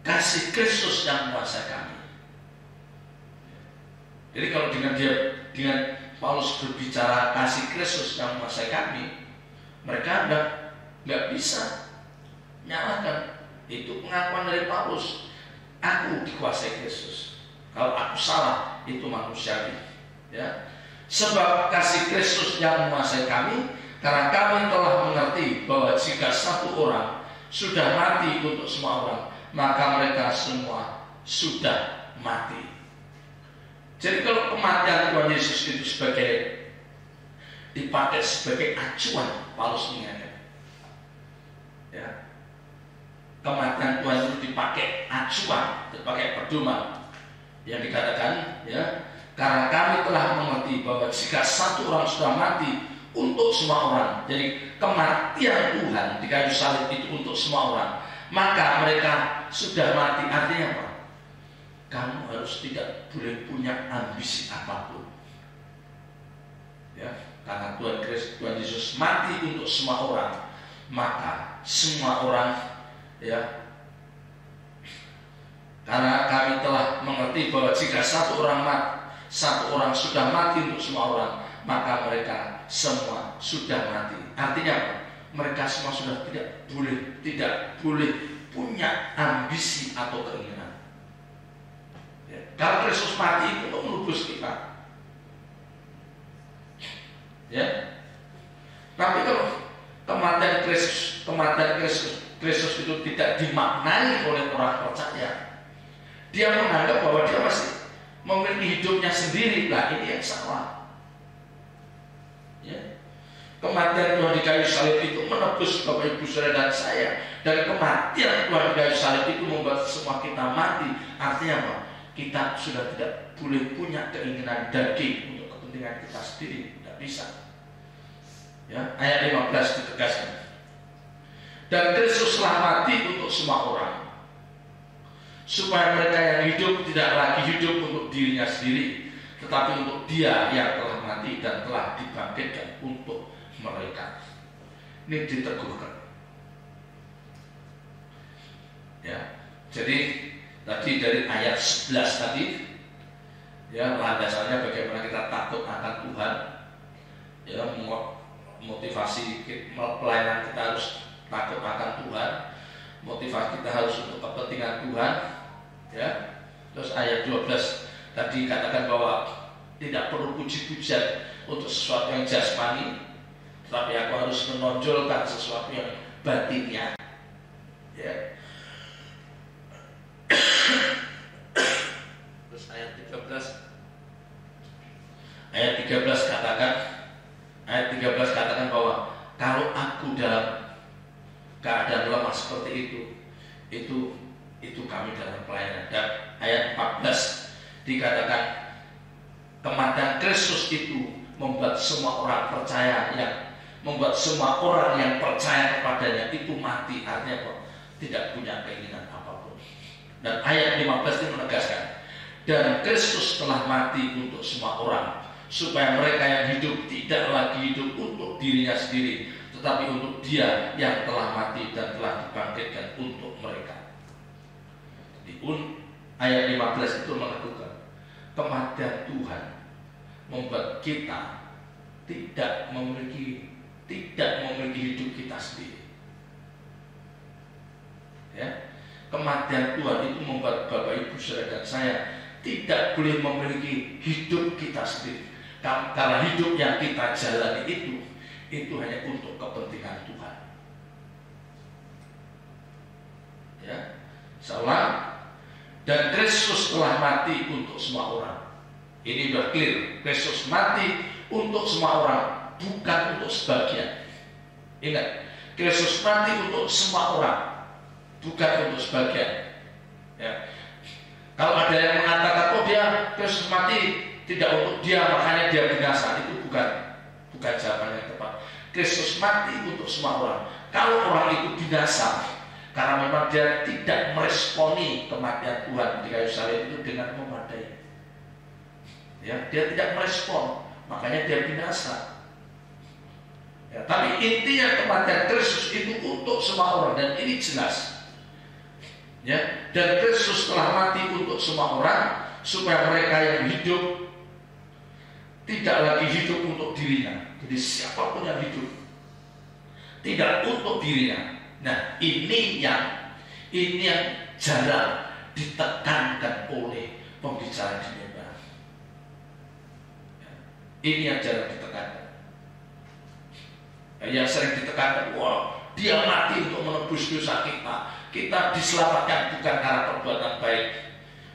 [SPEAKER 1] Kasih Kristus yang menguasai kami. Jadi kalau dengan Paulus berbicara kasih Kristus yang menguasai kami, mereka nggak bisa nyalakan. Itu pengakuan dari Paulus. Aku dikuasai Kristus. Kalau aku salah, itu manusiawi. Ya. Sebab kasih Kristus yang menguasai kami, karena kami telah mengerti bahwa jika satu orang sudah mati untuk semua orang, maka mereka semua sudah mati. Jadi kalau kematian Tuhan Yesus itu dipakai sebagai acuan, Paulus mengingatkan, ya, kematian Tuhan itu dipakai acuan, dipakai pedoman, yang dikatakan, ya, karena kami telah mengerti bahwa jika satu orang sudah mati untuk semua orang, jadi kematian Tuhan di kayu salib itu untuk semua orang, maka mereka sudah mati. Artinya apa? Kamu harus tidak boleh punya ambisi apapun, ya, karena Tuhan Yesus mati untuk semua orang, maka semua orang, ya, karena kami telah mengerti bahwa jika satu orang sudah mati untuk semua orang, maka mereka semua sudah mati. Artinya apa? Mereka semua sudah tidak boleh punya ambisi atau keinginan. Ya. Kalau Kristus mati itu untuk menebus kita, ya. Tapi kalau kematian Kristus itu tidak dimaknai oleh orang percaya, dia menganggap bahwa dia masih memiliki hidupnya sendiri. Nah, ini yang salah. Ya. Kematian Tuhan di kayu salib itu menebus Bapak Ibu Saudara dan saya. Dan kematian Tuhan di kayu salib itu membuat semua kita mati. Artinya apa? Kita sudah tidak boleh punya keinginan daging untuk kepentingan kita sendiri. Tidak bisa. Ya, ayat 15 ditegaskan. Dan Kristus telah mati untuk semua orang, supaya mereka yang hidup tidak lagi hidup untuk dirinya sendiri, tetapi untuk Dia yang telah mati dan telah dibangkitkan untuk mereka. Ini diteguhkan. Ya, jadi tadi dari ayat 11 tadi, ya, landasannya bagaimana kita takut akan Tuhan, ya, motivasi pelayanan kita harus takut akan Tuhan, motivasi kita harus untuk kepentingan Tuhan, ya. Terus ayat 12 tadi katakan bahwa tidak perlu puji-pujian untuk sesuatu yang jasmani, tetapi aku harus menonjolkan sesuatu yang batinnya, ya. Terus ayat 13 katakan bahwa kalau aku dalam keadaan lemah seperti itu kami dalam pelayanan. Dan ayat 14 dikatakan kematian Kristus itu membuat semua orang yang percaya kepadanya itu mati. Artinya apa? Tidak punya keinginan apapun. Dan ayat 15 itu menegaskan, dan Kristus telah mati untuk semua orang, supaya mereka yang hidup tidak lagi hidup untuk dirinya sendiri, tetapi untuk Dia yang telah mati dan telah dibangkitkan untuk mereka. Di ayat 15 itu melakukan kematian Tuhan membuat kita tidak memiliki hidup kita sendiri. Ya, kematian Tuhan itu membuat Bapak Ibu Saudara dan saya tidak boleh memiliki hidup kita sendiri. Karena hidup yang kita jalani itu hanya untuk kepentingan Tuhan. Ya, salah. Dan Kristus telah mati untuk semua orang. Ini sudah clear. Kristus mati untuk semua orang, bukan untuk sebagian. Ingat, Kristus mati untuk semua orang, bukan untuk sebagian. Ya. Kalau ada yang mengatakan, oh dia Kristus mati tidak untuk dia, makanya dia binasa, itu bukan jawaban yang tepat. Kristus mati untuk semua orang. Kalau orang itu binasa karena memang dia tidak meresponi kematian Tuhan di kayu salib itu dengan memadai, ya, dia tidak merespon, makanya dia binasa. Ya, tapi intinya kematian Kristus itu untuk semua orang, dan ini jelas. Ya, dan Kristus telah mati untuk semua orang, supaya mereka yang hidup tidak lagi hidup untuk dirinya. Jadi siapapun yang hidup tidak untuk dirinya. Nah, ini yang jarang ditekankan oleh pembicara di Mimbar. Ini yang jarang ditekankan. Yang sering ditekankan, wah, dia mati untuk menebus dosa kita. Kita diselamatkan bukan karena perbuatan baik.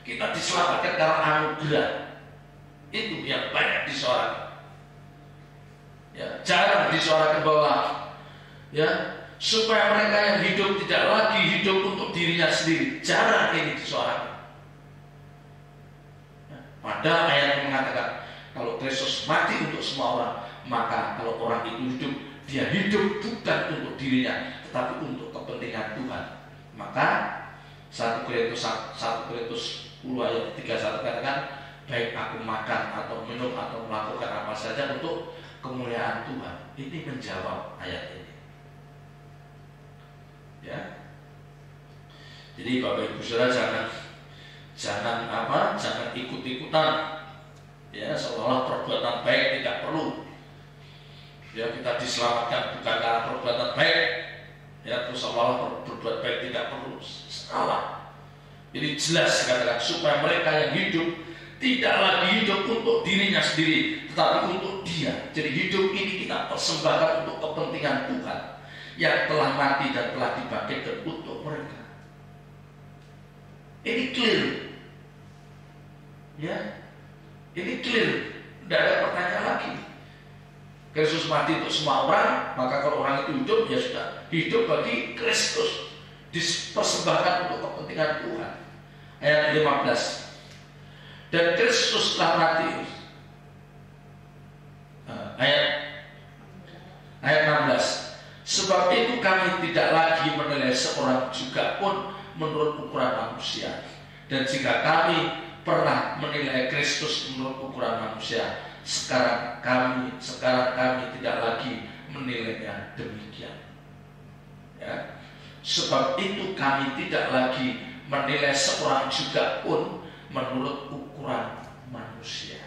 [SPEAKER 1] Kita diselamatkan karena anugerah. Itu yang banyak disuarakan. Ya, jarang disuarakan bahwa ya, supaya mereka yang hidup tidak lagi hidup untuk dirinya sendiri. Jarang ini disuarakan. Ya, padahal ayat yang mengatakan kalau Kristus mati untuk semua orang, maka kalau orang itu hidup, dia hidup bukan untuk dirinya, tetapi untuk kepentingan Tuhan. Maka 1 Korintus 10 ayat 31 katakan, baik aku makan atau minum atau melakukan apa saja untuk kemuliaan Tuhan. Ini menjawab ayat ini. Ya. Jadi Bapak Ibu Saudara jangan ikut-ikutan. Ya, seolah perbuatan baik tidak perlu. Ya, kita diselamatkan bukan karena perbuatan baik. Ya, terus seolah berbuat baik tidak perlu. Salah. Jadi jelas dikatakan supaya mereka yang hidup tidak lagi hidup untuk dirinya sendiri, tetapi untuk Dia. Jadi hidup ini kita persembahkan untuk kepentingan Tuhan yang telah mati dan telah dibangkitkan untuk mereka. Ini clear. Ya. Ini clear. Tidak ada pertanyaan lagi. Kristus mati untuk semua orang, maka kalau orang itu hidup, ya sudah hidup bagi Kristus, dipersembahkan untuk kepentingan Tuhan. Ayat 15. Dan Kristus telah mati. Ayat 16. Sebab itu kami tidak lagi menilai seorang juga pun menurut ukuran manusia. Dan jika kami pernah menilai Kristus menurut ukuran manusia, sekarang kami tidak lagi menilainya demikian. Ya. Sebab itu kami tidak lagi menilai seorang juga pun menurut ukuran manusia.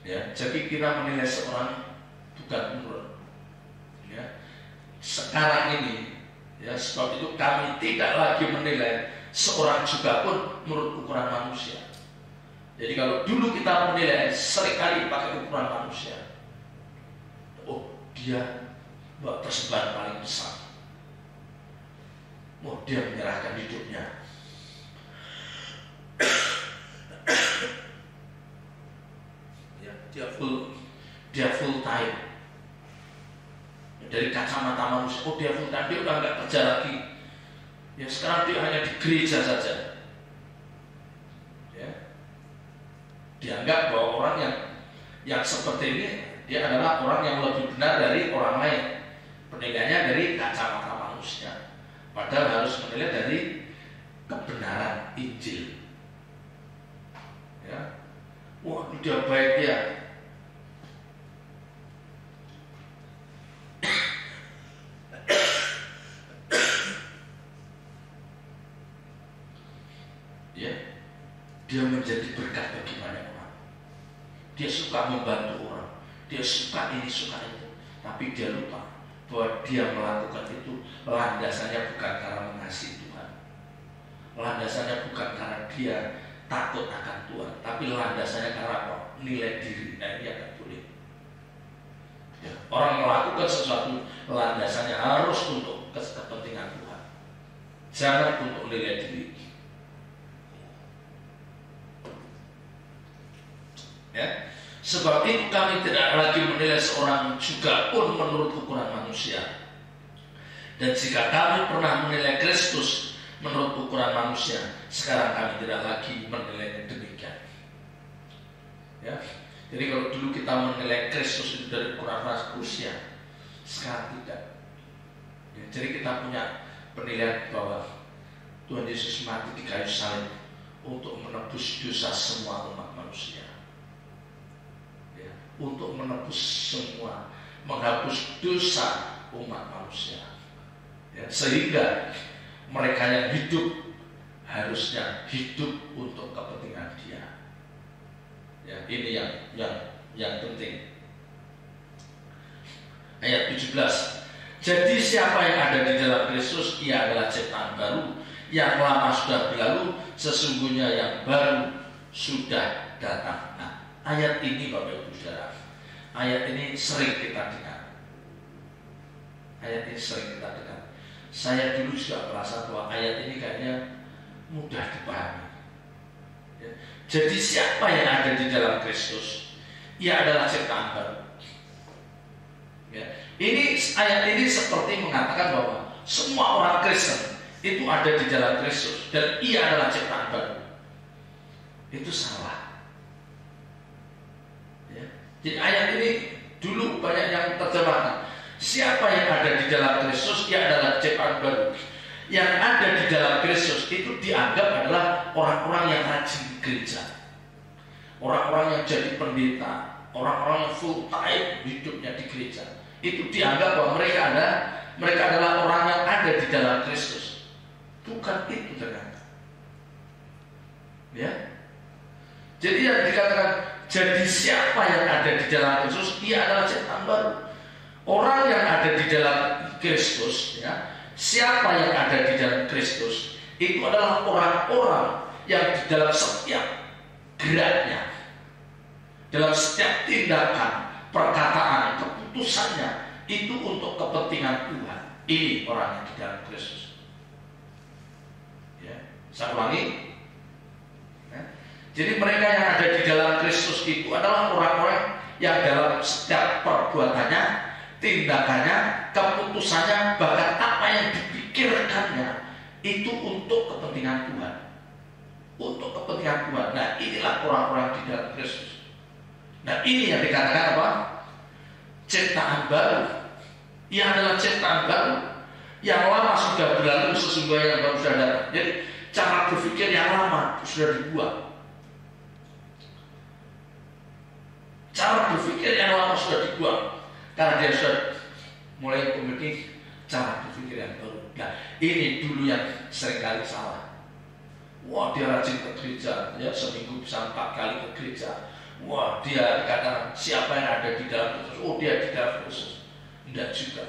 [SPEAKER 1] Ya, jadi kita menilai seorang bukan menurut. Ya. Sekarang ini, ya, sebab itu kami tidak lagi menilai seorang juga pun menurut ukuran manusia. Jadi kalau dulu kita menilai seringkali pakai ukuran manusia, oh dia buat persembahan paling besar, oh dia menyerahkan hidupnya, ya, dia full time. Dari kacamata manusia, oh dia full time, dia udah nggak kerja lagi. Ya sekarang dia hanya di gereja saja. Ya. Dianggap bahwa orang yang seperti ini dia adalah orang yang lebih benar dari orang lain. Penilaiannya dari kacamata manusia. Padahal harus menilai dari kebenaran Injil. Ya. Wah, dia baik ya. Dia menjadi berkat bagi banyak orang. Dia suka membantu orang. Dia suka ini, suka itu. Tapi dia lupa bahwa dia melakukan itu landasannya bukan karena mengasihi Tuhan. Landasannya bukan karena dia takut akan Tuhan. Tapi landasannya karena apa? Nilai diri. Nah, ini akan boleh. Ya. Orang melakukan sesuatu landasannya harus untuk kepentingan Tuhan. Jangan untuk nilai diri. Ya. Sebab itu kami tidak lagi menilai seorang juga pun menurut ukuran manusia. Dan jika kami pernah menilai Kristus menurut ukuran manusia, sekarang kami tidak lagi menilainya demikian. Ya. Jadi kalau dulu kita menilai Kristus itu dari ukuran manusia, sekarang tidak. Ya. Jadi kita punya penilaian bahwa Tuhan Yesus mati di kayu salib untuk menebus dosa semua umat manusia. Untuk menebus semua, menghapus dosa umat manusia, ya, sehingga mereka yang hidup harusnya hidup untuk kepentingan Dia. Ya, ini yang penting. Ayat 17. Jadi siapa yang ada di dalam Kristus, ia adalah ciptaan baru. Yang lama sudah berlalu, sesungguhnya yang baru sudah datang. Nah, ayat ini Bapak Ibu Saudara, ayat ini sering kita dengar. Ayat ini sering kita dengar. Saya dulu juga merasa bahwa ayat ini kayaknya mudah dipahami. Ya. Jadi siapa yang ada di dalam Kristus, ia adalah ciptaan baru. Ya. Ini ayat ini seperti mengatakan bahwa semua orang Kristen itu ada di dalam Kristus dan ia adalah ciptaan baru. Itu salah. Ya. Jadi ayat ini dulu banyak yang terjemahkan. Siapa yang ada di dalam Kristus, ia adalah ciptaan baru. Yang ada di dalam Kristus itu dianggap adalah orang-orang yang rajin di gereja, orang-orang yang jadi pendeta, orang-orang yang full time hidupnya di gereja. Itu dianggap bahwa mereka adalah orang yang ada di dalam Kristus. Bukan itu ternyata. Ya. Jadi yang dikatakan, jadi siapa yang ada di dalam Kristus, ia adalah ciptaan baru. Orang yang ada di dalam Kristus, ya, siapa yang ada di dalam Kristus, itu adalah orang-orang yang di dalam setiap geraknya, dalam setiap tindakan, perkataan, keputusannya, itu untuk kepentingan Tuhan. Ini orang yang di dalam Kristus. Ya, saya ulangi. Ya. Jadi mereka yang ada di dalam Kristus itu adalah orang-orang yang dalam setiap perbuatannya, tindakannya, keputusannya, bahkan apa yang dipikirkannya itu untuk kepentingan Tuhan. Untuk kepentingan Tuhan. Nah, inilah orang-orang di dalam Kristus. Nah, ini yang dikatakan apa? Ciptaan baru. Ia adalah ciptaan baru. Yang lama sudah berlalu, sesungguhnya yang baru sudah datang. Jadi cara berpikir yang lama sudah dibuang. Cara berpikir yang lama sudah dibuang. Karena dia sudah mulai memiliki cara berpikir yang baru. Nah, ini dulu yang seringkali salah. Wah, dia rajin ke gereja, ya, seminggu bisa 4 kali ke gereja. Wah, dia dikatakan siapa yang ada di dalam Kristus? Oh, dia di dalam Kristus. Tidak juga.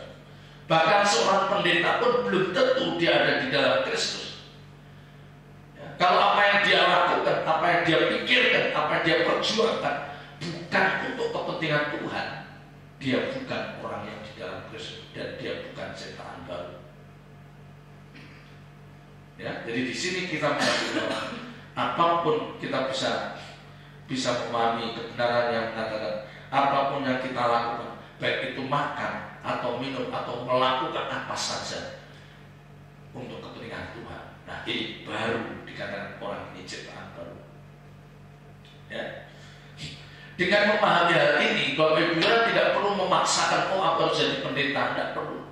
[SPEAKER 1] Bahkan seorang pendeta pun belum tentu dia ada di dalam Kristus. Ya, kalau apa yang dia lakukan, apa yang dia pikirkan, apa yang dia perjuangkan bukan untuk kepentingan Tuhan, dia bukan orang yang di dalam Kristus dan dia bukan ciptaan baru. Ya, jadi di sini kita mengatakan apapun kita bisa memahami kebenaran yang mengatakan apapun yang kita lakukan, baik itu makan atau minum atau melakukan apa saja untuk kepentingan Tuhan. Nah, ini baru dikatakan orang ini ciptaan baru. Ya. Dengan memahami hal ini, Bapak Ibu tidak perlu memaksakan, oh aku harus jadi pendeta, tidak perlu.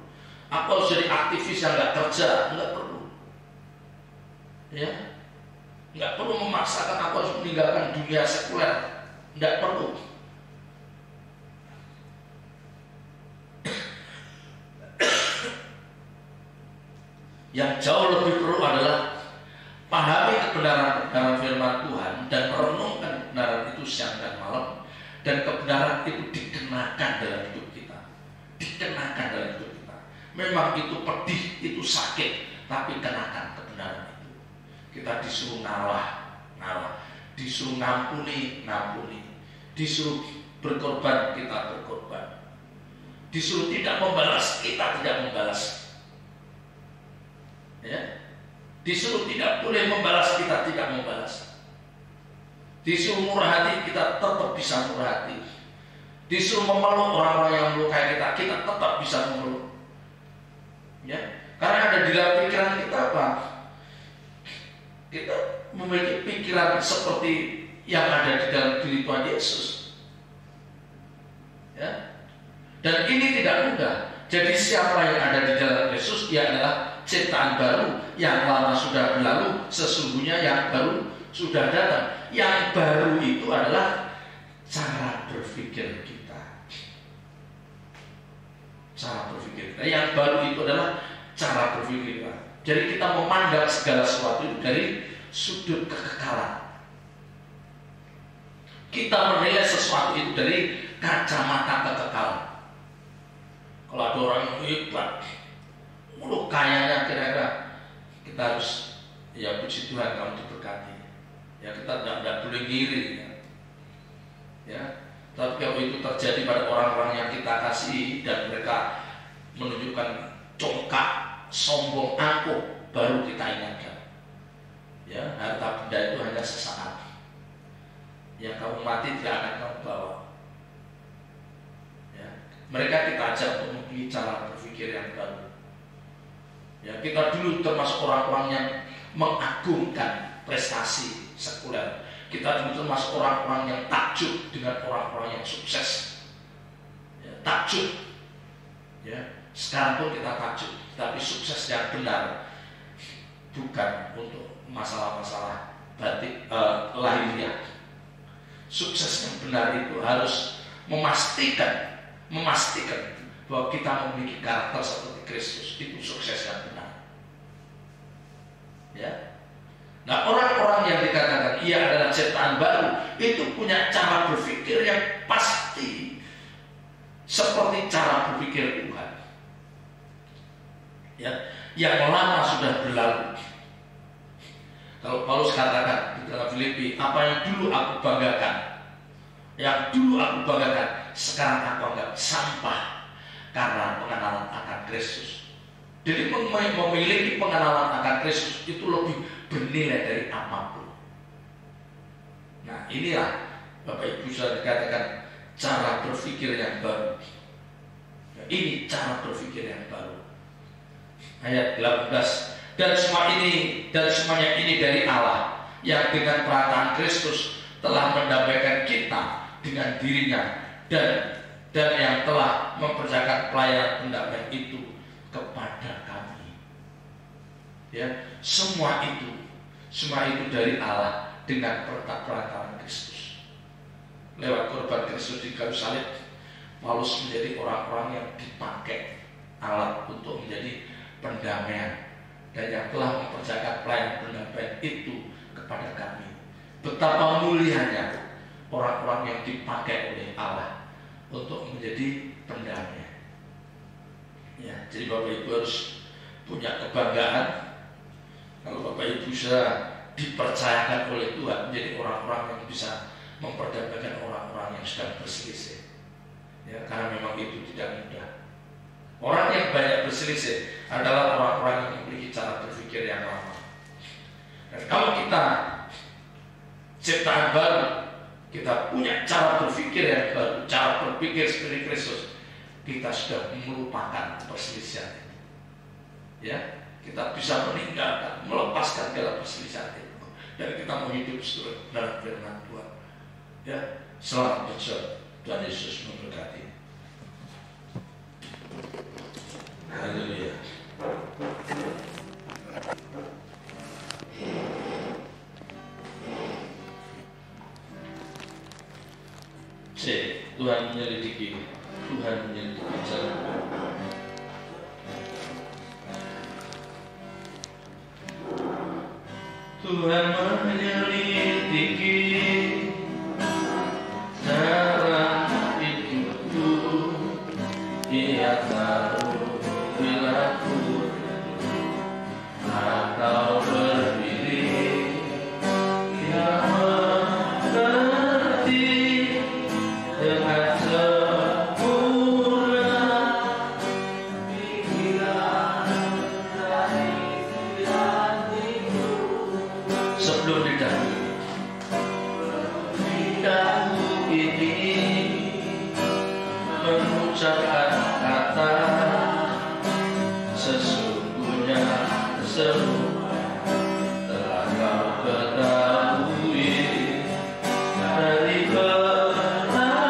[SPEAKER 1] Aku harus jadi aktivis yang nggak kerja, nggak perlu. Ya, nggak perlu memaksakan aku harus meninggalkan dunia sekuler, nggak perlu. Yang jauh lebih perlu adalah pahami kebenaran firman Tuhan dan merenungkan kebenaran itu siang dan malam, dan kebenaran itu dikenakan dalam hidup kita. Dikenakan dalam hidup kita. Memang itu pedih, itu sakit, tapi kenakan kebenaran itu. Kita disuruh ngalah, disuruh ngampuni, disuruh berkorban, kita berkorban, disuruh tidak membalas, kita tidak membalas. Ya, disuruh tidak boleh membalas, kita tidak membalas. Disuruh murah hati, kita tetap bisa murah hati. Disuruh memeluk orang-orang yang melukai kita, kita tetap bisa memeluk. Ya, karena ada di dalam pikiran kita apa? Kita memiliki pikiran seperti yang ada di dalam diri Tuhan Yesus. Ya, dan ini tidak mudah. Jadi siapa yang ada di dalam Yesus, dia adalah ciptaan baru. Yang lama sudah berlalu, sesungguhnya yang baru sudah datang. Yang baru itu adalah cara berpikir kita. Cara berpikir kita. Yang baru itu adalah cara berpikir kita. Jadi kita memandang segala sesuatu dari sudut kekekalan. Kita menilai sesuatu itu dari kacamata kekekalan. Kalau ada orang yang hebat, mulut kayanya, kira-kira kita harus, ya puji Tuhan kamu diberkati. Ya kita tidak boleh ngiri. Ya. Ya, tapi kalau itu terjadi pada orang-orang yang kita kasihi dan mereka menunjukkan congkak, sombong, angkuh, baru kita ingatkan. Ya, harta benda itu hanya sesaat. Yang kamu mati tidak akan kamu bawa. Ya, mereka kita ajak untuk memilih cara berpikir yang baru. Ya, kita dulu termasuk orang-orang yang mengagungkan prestasi sekuler. Kita dulu termasuk orang-orang yang takjub dengan orang-orang yang sukses. Ya, takjub. Ya, sekarang pun kita takjub, tapi sukses yang benar bukan untuk masalah-masalah batik lahiriah. Sukses yang benar itu harus memastikan bahwa kita memiliki karakter seperti Kristus. Itu sukses yang benar. Ya. Nah, orang-orang yang dikatakan ia adalah ciptaan baru itu punya cara berpikir yang pasti seperti cara berpikir Tuhan. Ya, yang lama sudah berlalu. Kalau Paulus katakan di dalam Filipi, apa yang dulu aku banggakan, sekarang aku anggap sampah karena pengenalan akan Kristus. Jadi memiliki pengenalan akan Kristus itu lebih bernilai dari apapun. Nah, inilah Bapak Ibu sudah dikatakan cara berpikir yang baru. Nah, ini cara berpikir yang baru. Ayat 18. Dan semuanya ini dari Allah yang dengan perataan Kristus telah mendamaikan kita dengan dirinya dan yang telah mempercayakan pelayanan pendamaian itu kepada kami. Ya, semua itu dari Allah dengan perataan Kristus. Lewat korban Kristus di kayu salib, Paulus menjadi orang-orang yang dipakai Allah untuk menjadi pendamaian. Dan yang telah mempercayakan pelayanan pendamaian itu kepada kami. Betapa mulianya orang-orang yang dipakai oleh Allah untuk menjadi pendamaian. Ya, jadi Bapak Ibu harus punya kebanggaan kalau Bapak Ibu sudah dipercayakan oleh Tuhan menjadi orang-orang yang bisa memperdamaikan orang-orang yang sedang berselisih. Ya, karena memang itu tidak mudah. Orang yang banyak berselisih adalah orang-orang yang memiliki cara berpikir yang lama. Dan kalau kita ciptaan baru, kita punya cara berpikir yang baru, cara berpikir seperti Kristus, kita sudah melupakan perselisihan itu. Ya, kita bisa meninggalkan, melepaskan segala perselisihan itu, dan kita mau hidup sesuai dalam firman Tuhan. Ya, selamat berjuang. Tuhan Yesus memberkati. Haleluya. Tuhan menyelidiki jalan. Tuhan menyelidiki jalan hidupku. Ia tahu bila ku atau berdiri, Ia mengerti dengan sempurna pikiran dan hatiku. Sebelum didahului ini mengucapkan kata sesungguhnya semua telah kau ketahui dari belakang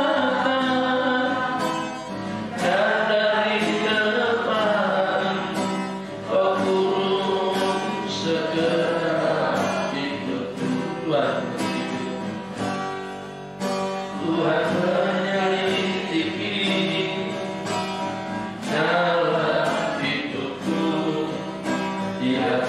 [SPEAKER 1] dan dari depan, kau urus segenap hidupku. Tuhan menyelidiki dalam hidupku. Dia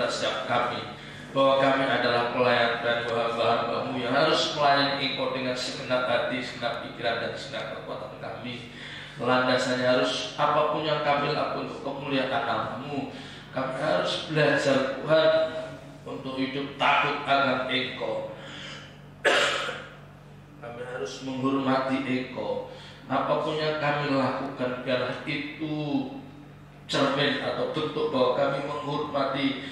[SPEAKER 2] atas setiap kami, bahwa kami adalah pelayan dan hamba-hambamu yang harus melayani Engkau dengan segenap hati, segenap pikiran, dan segenap kekuatan kami. Landasannya harus apapun yang kami lakukan untuk kemuliaan nama-Mu. Kami harus belajar Tuhan untuk hidup takut akan Engkau. Kami harus menghormati Engkau. Apapun yang kami lakukan, biarlah itu cermin atau bentuk bahwa kami menghormati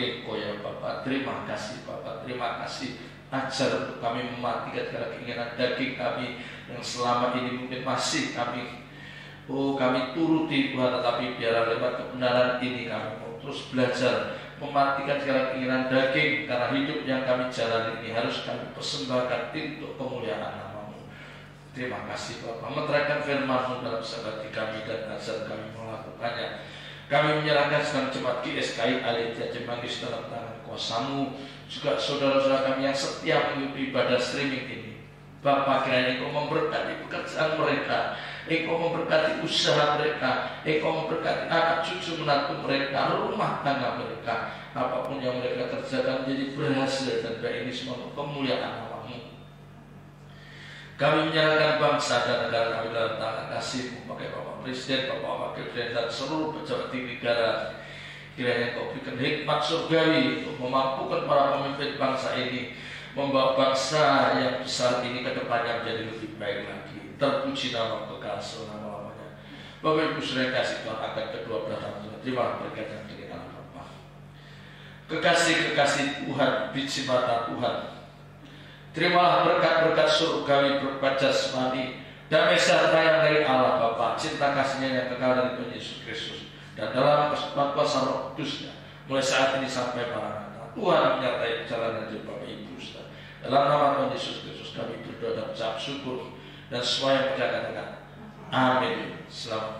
[SPEAKER 2] Engkau ya Bapak. Terima kasih Bapak, terima kasih. Ajar untuk kami mematikan segala keinginan daging kami yang selama ini mungkin masih kami turuti Tuhan, tetapi biarlah lewat kebenaran ini kami mau terus belajar mematikan segala keinginan daging, karena hidup yang kami jalani ini harus kami persembahkan untuk kemuliaan nama-Mu. Terima kasih Bapak, menerangkan firman-Mu dalam sabati kami dan ajar kami melakukannya. Kami menyerahkan sedang jemaat GSKI Alitia Cimanggis dalam tangan kuasa-Mu, juga saudara-saudara kami yang setia mengikuti ibadah streaming ini. Bapak, kiranya Engkau memberkati pekerjaan mereka, Engkau memberkati usaha mereka, Engkau memberkati anak cucu menantu mereka, rumah tangga mereka. Apapun yang mereka kerjakan menjadi berhasil, dan baik ini semua untuk kemuliaan nama-Mu. Kami menyerahkan bangsa dan negara kami dalam tangan kasih-Mu, pakai Bapak Presiden, Bapak Wakil Presiden, dan seluruh pejabat tinggi negara. Kiranya Engkau berikan hikmat surgawi untuk memampukan para pemimpin bangsa ini, membawa bangsa yang besar ini ke depannya menjadi lebih baik lagi. Terpuji nama kekal selama-lamanya. Bapak Ibu saudara kasih Tuhan akan kedua belah tangan Tuhan. Terima berkat yang dari Allah Bapa. Kekasih-kekasih Tuhan, biji mata Tuhan, terimalah berkat-berkat surgawi berupa jasmani, damai sejahtera yang dari Allah Bapa, cinta kasihnya yang kekal dari Tuhan Yesus Kristus, dan dalam kesempatan kuasa Roh Kudusnya mulai saat ini sampai maranatha. Tuhan menyertai perjalanan hidup Bapak Ibu saudara. Dalam nama Tuhan Yesus Kristus kami berdoa dan mengucap syukur, dan semua yang percaya katakan amin. Selamat